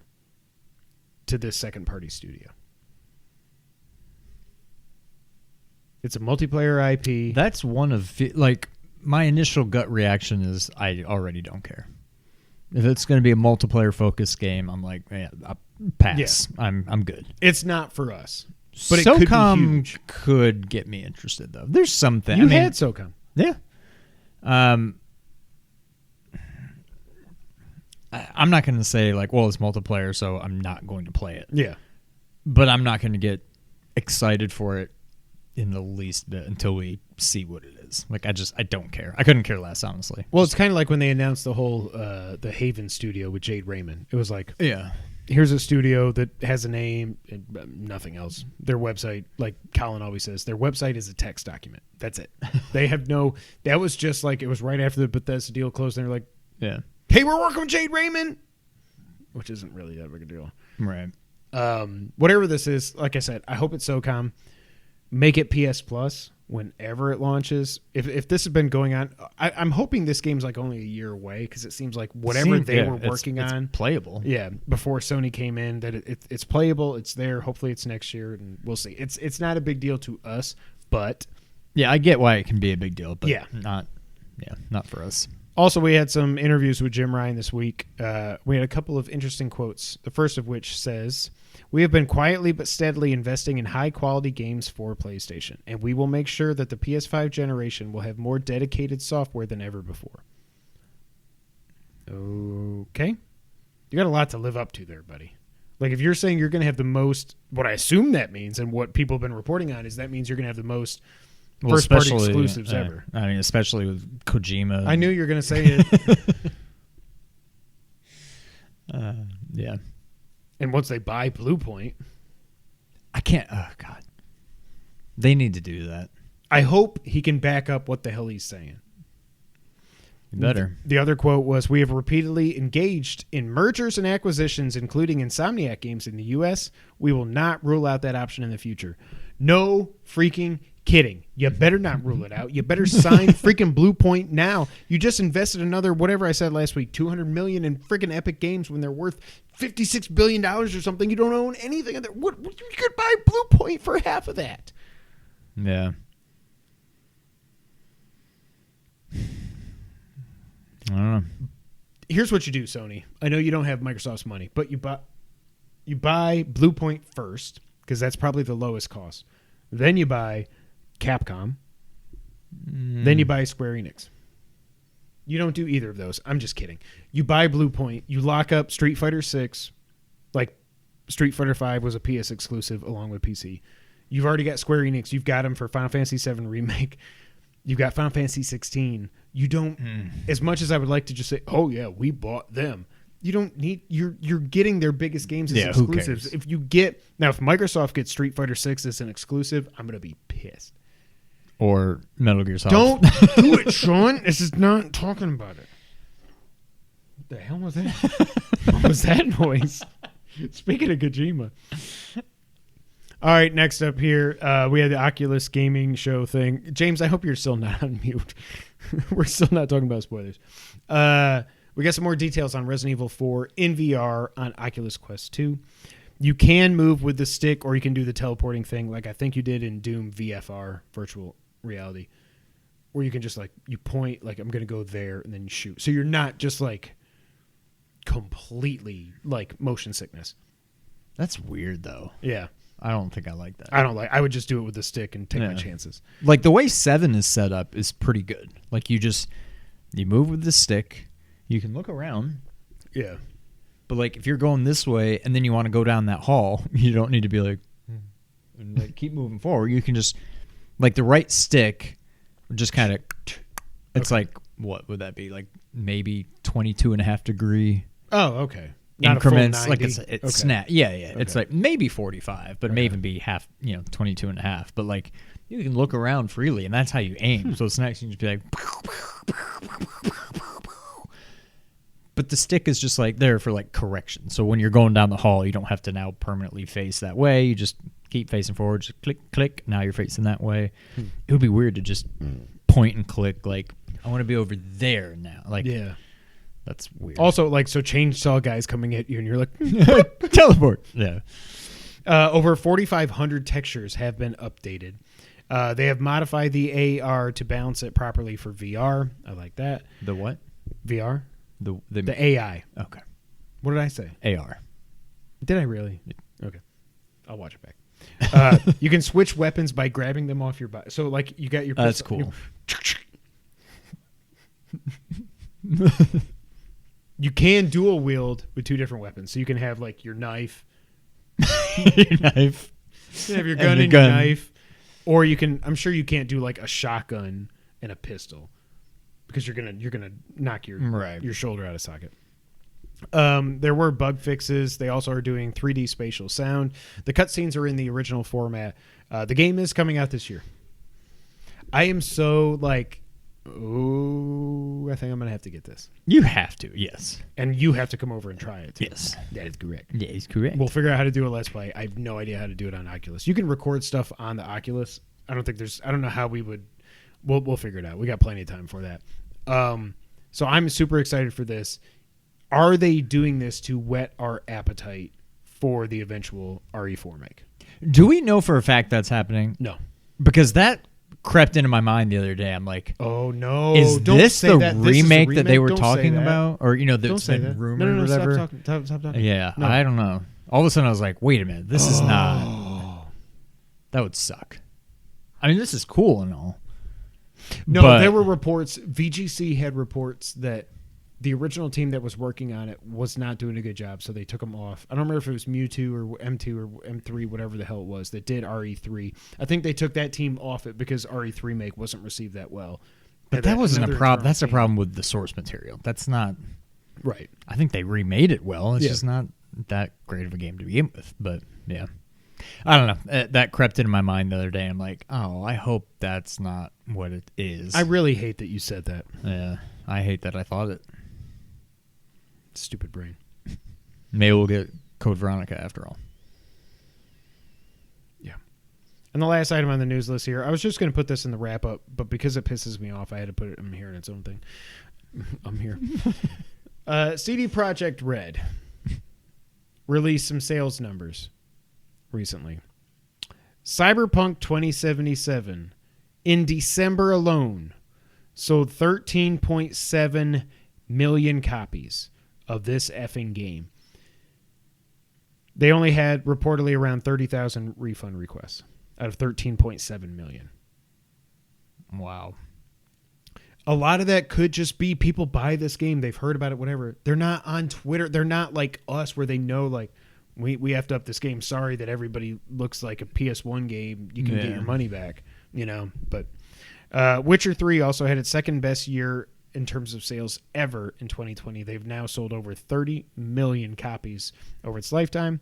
to this second-party studio. It's a multiplayer IP. That's one of, like, my initial gut reaction is I already don't care. If it's going to be a multiplayer-focused game, I'm like, yeah, I'll pass. Yeah. I'm good. It's not for us. But SOCOM could get me interested, though. There's something. You had SOCOM. Yeah. I'm not going to say, like, well, it's multiplayer, so I'm not going to play it. Yeah. But I'm not going to get excited for it in the least bit until we see what it is. Like, I don't care. I couldn't care less, honestly. Well, it's kind of like when they announced the whole the Haven studio with Jade Raymond. It was like, yeah, here's a studio that has a name and nothing else. Their website, like Colin always says, their website is a text document. That's it. They have no. That was just like, it was right after the Bethesda deal closed, and they're like, yeah, hey, we're working with Jade Raymond, which isn't really that big a deal, right? Whatever this is, like I said, I hope it's SOCOM. Make it PS Plus whenever it launches. If this has been going on, I'm hoping this game's like only a year away, because it seems like whatever they were working on, playable. Yeah, before Sony came in, that it's playable. It's there. Hopefully, it's next year, and we'll see. It's not a big deal to us, but yeah, I get why it can be a big deal, but not for us. Also, we had some interviews with Jim Ryan this week. We had a couple of interesting quotes. The first of which says, "We have been quietly but steadily investing in high-quality games for PlayStation, and we will make sure that the PS5 generation will have more dedicated software than ever before." Okay. You got a lot to live up to there, buddy. Like, if you're saying you're going to have the most, what I assume that means, and what people have been reporting on, is that means you're going to have the most first-party exclusives ever. I mean, especially with Kojima. I knew you were going to say it. Yeah. And once they buy Blue Point, I can't. Oh, God. They need to do that. I hope he can back up what the hell he's saying. Better. The other quote was, "We have repeatedly engaged in mergers and acquisitions, including Insomniac games in the U.S. We will not rule out that option in the future." No freaking kidding. You better not rule it out. You better sign freaking Blue Point now. You just invested another, whatever I said last week, $200 million in freaking Epic Games when they're worth $56 billion or something. You don't own anything of that. What, you could buy Blue Point for half of that. Yeah. I don't know. Here's what you do, Sony. I know you don't have Microsoft's money, but you buy Blue Point first, because that's probably the lowest cost. Then you buy Capcom. Then you buy Square Enix. You don't do either of those. I'm just kidding. You buy Blue Point. You lock up Street Fighter 6. Like, Street Fighter 5 was a PS exclusive along with PC. You've already got Square Enix. You've got them for Final Fantasy 7 Remake. You've got Final Fantasy 16. You don't, as much as I would like to just say, oh yeah, we bought them. You don't need, you're getting their biggest games as exclusives. If Microsoft gets Street Fighter 6 as an exclusive, I'm going to be pissed. Or Metal Gear Solid. Don't do it, Sean. This is not talking about it. What the hell was that? What was that noise? Speaking of Kojima. All right, next up here, we have the Oculus gaming show thing. James, I hope you're still not on mute. We're still not talking about spoilers. We got some more details on Resident Evil 4 in VR on Oculus Quest 2. You can move with the stick, or you can do the teleporting thing like I think you did in Doom VFR, virtual reality, where you can just like, you point, like I'm going to go there, and then you shoot. So you're not just like completely like motion sickness. That's weird, though. Yeah. I don't think I like that. I would just do it with the stick and take my chances. Like the way 7 is set up is pretty good. Like you move with the stick, you can look around. Yeah. But like if you're going this way and then you want to go down that hall, you don't need to be like, and like keep moving forward. You can just, like the right stick, just kind of, it's like, what would that be? Like maybe 22.5 degree. Oh, okay. Increments, like it's okay. snap. Yeah. Okay. It's like maybe 45, but it may Okay. even be half, 22.5. But like you can look around freely, and that's how you aim. So it's nice. You can just be like, but the stick is just like there for like correction. So when you're going down the hall, you don't have to now permanently face that way. You just keep facing forward, just click, click. Now you're facing that way. It would be weird to just point and click. Like I want to be over there now. Like Yeah. That's weird. Also, like, so Chainsaw Guy's coming at you, and you're like, teleport. Yeah. Over 4,500 textures have been updated. They have modified the AR to balance it properly for VR. I like that. The what? VR? The AI. Okay. What did I say? AR. Did I really? Okay. I'll watch it back. You can switch weapons by grabbing them off your body. So, like, you got your pistol. That's cool. You can dual wield with two different weapons. So you can have like your knife. Your knife. You can have your gun and your knife. Or you can, I'm sure you can't do like a shotgun and a pistol because you're gonna knock your shoulder out of socket. There were bug fixes. They also are doing 3D spatial sound. The cutscenes are in the original format. The game is coming out this year. I am so like, oh, I think I'm going to have to get this. You have to, yes. And you have to come over and try it, too. Yes. That is correct. Yeah, it's correct. We'll figure out how to do a Let's Play. I have no idea how to do it on Oculus. You can record stuff on the Oculus. I don't know how we would, we'll figure it out. We got plenty of time for that. So I'm super excited for this. Are they doing this to whet our appetite for the eventual RE4 make? Do we know for a fact that's happening? No. Because that crept into my mind the other day. I'm like, oh no, is don't this say the that. remake This that they were Don't talking say that. about? Or, that's Don't say been that. rumored No, or whatever? Stop talking. Yeah, No. I don't know. All of a sudden I was like, wait a minute, this is not, that would suck. I mean, this is cool and all. No, but there were reports, VGC had reports that the original team that was working on it was not doing a good job, so they took them off. I don't remember if it was Mewtwo or M2 or M3, whatever the hell it was, that did RE3. I think they took that team off it because RE3 make wasn't received that well. But that wasn't a problem. That's a problem with the source material. That's not... Right. I think they remade it well. It's just not that great of a game to begin with. But, yeah. I don't know. That crept into my mind the other day. I'm like, oh, I hope that's not what it is. I really hate that you said that. Yeah. I hate that I thought it. Stupid brain. Maybe we'll get Code Veronica after all. Yeah. And the last item on the news list here, I was just going to put this in the wrap up, but because it pisses me off, I had to put it in here in its own thing. I'm here. CD Projekt Red released some sales numbers recently. Cyberpunk 2077 in December alone sold 13.7 million copies of this effing game. They only had reportedly around 30,000 refund requests out of 13.7 million. Wow. A lot of that could just be people buy this game, they've heard about it, whatever. They're not on Twitter. They're not like us where they know, like, we effed up this game. Sorry that everybody looks like a PS1 game. You can get your money back, But Witcher 3 also had its second best year in terms of sales ever in 2020. They've now sold over 30 million copies over its lifetime.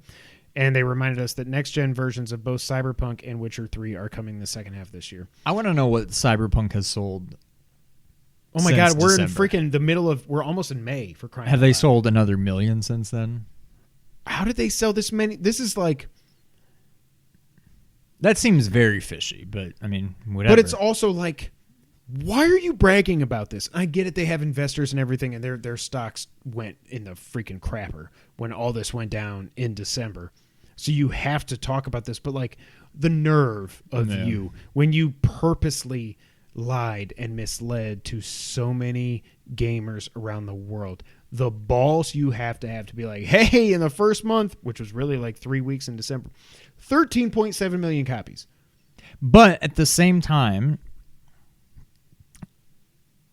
And they reminded us that next-gen versions of both Cyberpunk and Witcher 3 are coming the second half of this year. I want to know what Cyberpunk has sold. Oh my God, we're December. in freaking the middle of... We're almost in May for crying Have out they loud. sold another million since then? How did they sell this many? This is like... That seems very fishy, but I mean, whatever. But it's also like, why are you bragging about this? I get it. They have investors and everything, and their stocks went in the freaking crapper when all this went down in December. So you have to talk about this. But like the nerve of you when you purposely lied and misled to so many gamers around the world. The balls you have to be like, hey, in the first month, which was really like 3 weeks in December, 13.7 million copies. But at the same time,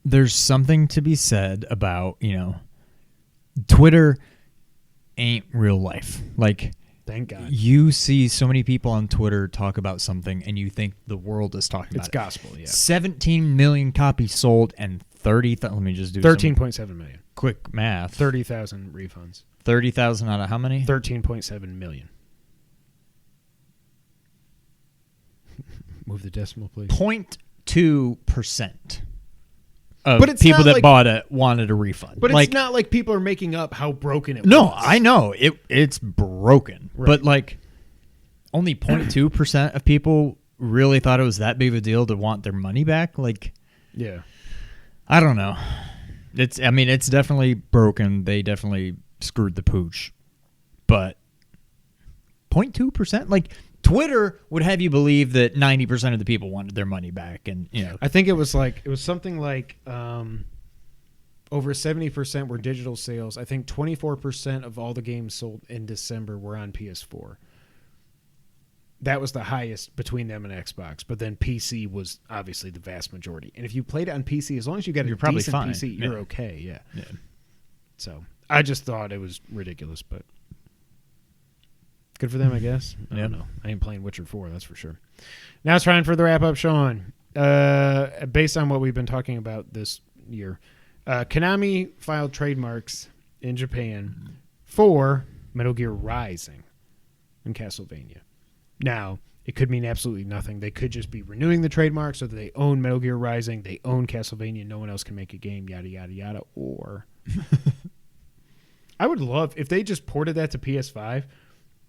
there's something to be said about, Twitter ain't real life. Like, Thank God. you see so many people on Twitter talk about something and you think the world is talking about It's it. gospel, yeah. 17 million copies sold and 30,000. Let me just do 13.7 million. quick math. 30,000 refunds. 30,000 out of how many? 13.7 million. Move the decimal, please. 0.2% of But it's people not that like- bought it wanted a refund. But like, it's not like people are making up how broken it no, was. I know it's broken, Right. but like only 0.2% of people really thought it was that big of a deal to want their money back. Like, Yeah. I don't know. It's definitely broken. They definitely screwed the pooch, but 0.2%, like Twitter would have you believe that 90% of the people wanted their money back, and I think it was something like over 70% were digital sales. I think 24% of all the games sold in December were on PS4. That was the highest between them and Xbox, but then PC was obviously the vast majority. And if you played it on PC, as long as you got a probably decent fine. PC, you're Yeah. okay. Yeah. yeah. So I just thought it was ridiculous, but good for them, I guess. I don't know. I ain't playing Witcher 4, that's for sure. Now it's time for the wrap up, Sean. Based on what we've been talking about this year, Konami filed trademarks in Japan for Metal Gear Rising and Castlevania. Now, it could mean absolutely nothing. They could just be renewing the trademark so that they own Metal Gear Rising, they own Castlevania, no one else can make a game, yada, yada, yada. Or I would love, if they just ported that to PS5,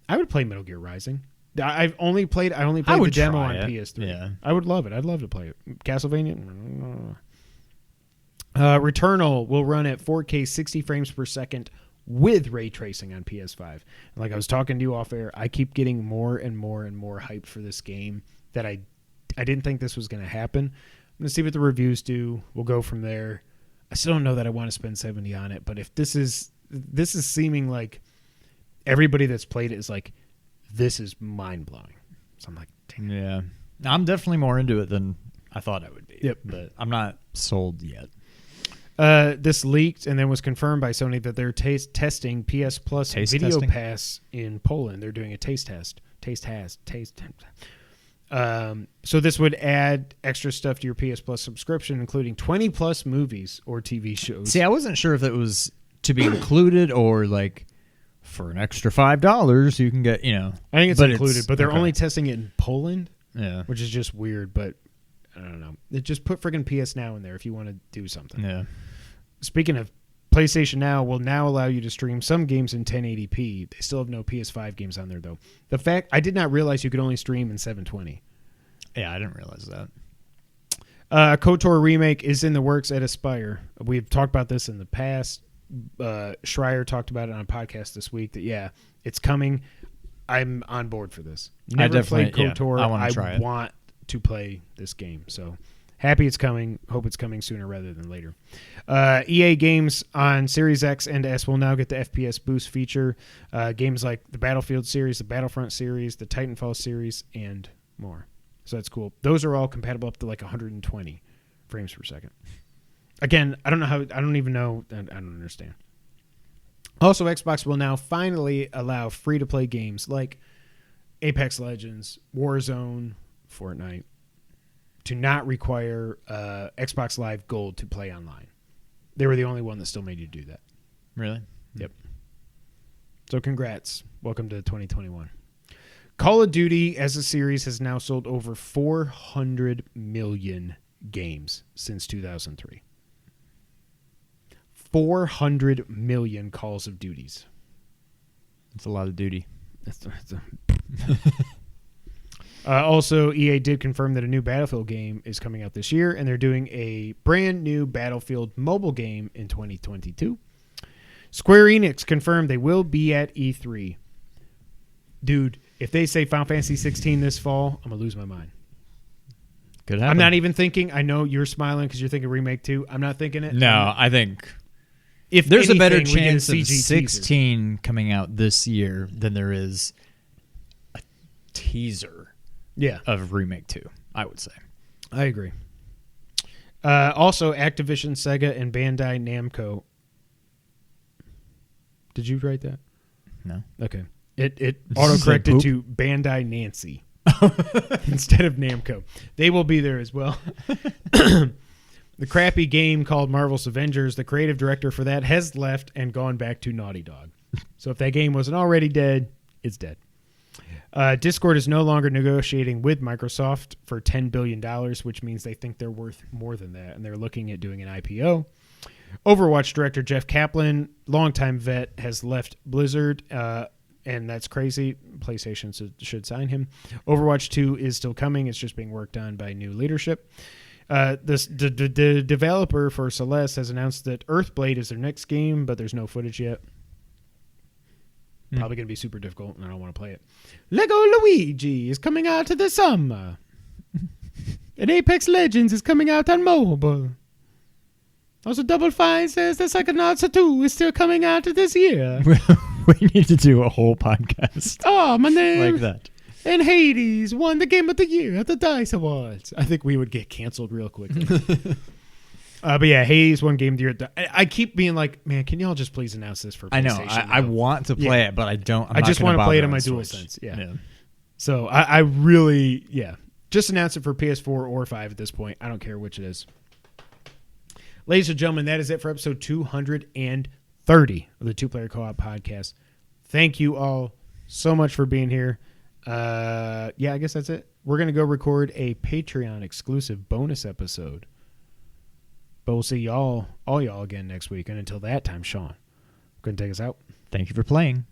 I would play Metal Gear Rising. I only played the would demo try on it. PS3. Yeah. I would love it. I'd love to play it. Castlevania. Returnal will run at 4K 60 frames per second with ray tracing on PS5. And like I was talking to you off air, I keep getting more and more and more hyped for this game that I didn't think this was going to happen. I'm going to see what the reviews do. We'll go from there. I still don't know that I want to spend 70 on it, but if this is seeming like everybody that's played it is like, this is mind-blowing. So I'm like, damn. Yeah. I'm definitely more into it than I thought I would be. Yep. But I'm not sold yet. This leaked and then was confirmed by Sony that they're testing PS Plus Taste Video testing? Pass in Poland. They're doing a taste test. So this would add extra stuff to your PS Plus subscription, including 20 plus movies or TV shows. See, I wasn't sure if it was to be included or like for an extra $5 you can get, I think it's but included, but they're okay. only testing it in Poland, Yeah. which is just weird. But I don't know. Just put friggin' PS Now in there if you want to do something. Yeah. Speaking of, PlayStation Now will now allow you to stream some games in 1080p. They still have no PS5 games on there, though. The fact, I did not realize you could only stream in 720. Yeah, I didn't realize that. KOTOR remake is in the works at Aspire. We've talked about this in the past. Schreier talked about it on a podcast this week that, yeah, it's coming. I'm on board for this. Never played KOTOR. I wanna try it. Want to play this game. So happy it's coming. Hope it's coming sooner rather than later. EA games on Series X and S will now get the FPS boost feature. Games like the Battlefield series, the Battlefront series, the Titanfall series, and more. So that's cool. Those are all compatible up to like 120 frames per second. Again, I don't know how. I don't even know. I don't understand. Also, Xbox will now finally allow free-to-play games like Apex Legends, Warzone, Fortnite, to not require Xbox Live Gold to play online. They were the only one that still made you do that. Really? Yep. So congrats. Welcome to 2021. Call of Duty as a series has now sold over 400 million games since 2003. 400 million Calls of Duties. That's a lot of duty. Also, EA did confirm that a new Battlefield game is coming out this year, and they're doing a brand new Battlefield mobile game in 2022. Square Enix confirmed they will be at E3. Dude, if they say Final Fantasy 16 this fall, I'm going to lose my mind. Could happen. I'm not even thinking. I know you're smiling because you're thinking Remake 2. I'm not thinking it. No, I think if there's anything, a better we get a chance of CG 16 teaser. coming out this year than there is a teaser of Remake 2, I would say. I agree. Also, Activision, Sega, and Bandai Namco. Did you write that? No. Okay. It auto-corrected to Bandai Nancy instead of Namco. They will be there as well. The crappy game called Marvel's Avengers, the creative director for that has left and gone back to Naughty Dog. So if that game wasn't already dead, it's dead. Discord is no longer negotiating with Microsoft for $10 billion, which means they think they're worth more than that, and they're looking at doing an IPO. Overwatch director Jeff Kaplan, longtime vet, has left Blizzard, and that's crazy. PlayStation should sign him. Overwatch 2 is still coming. It's just being worked on by new leadership. The developer for Celeste has announced that Earthblade is their next game, but there's no footage yet. Probably going to be super difficult, and I don't want to play it. Lego Luigi is coming out to the summer. And Apex Legends is coming out on mobile. Also, Double Fine says the Psychonauts 2 is still coming out this year. We need to do a whole podcast. Oh, my name. Like that. And Hades won the Game of the Year at the DICE Awards. I think we would get canceled real quickly. But yeah, Hades won Game of the Year. I keep being like, man, can y'all just please announce this for PlayStation? I know. I want to play it, but I don't. I just want to play it on my DualSense. Yeah. So I really, just announce it for PS4 or 5 at this point. I don't care which it is. Ladies and gentlemen, that is it for episode 230 of the Two Player Co-op Podcast. Thank you all so much for being here. I guess that's it. We're going to go record a Patreon exclusive bonus episode. But we'll see all y'all again next week. And until that time, Sean, go and take us out. Thank you for playing.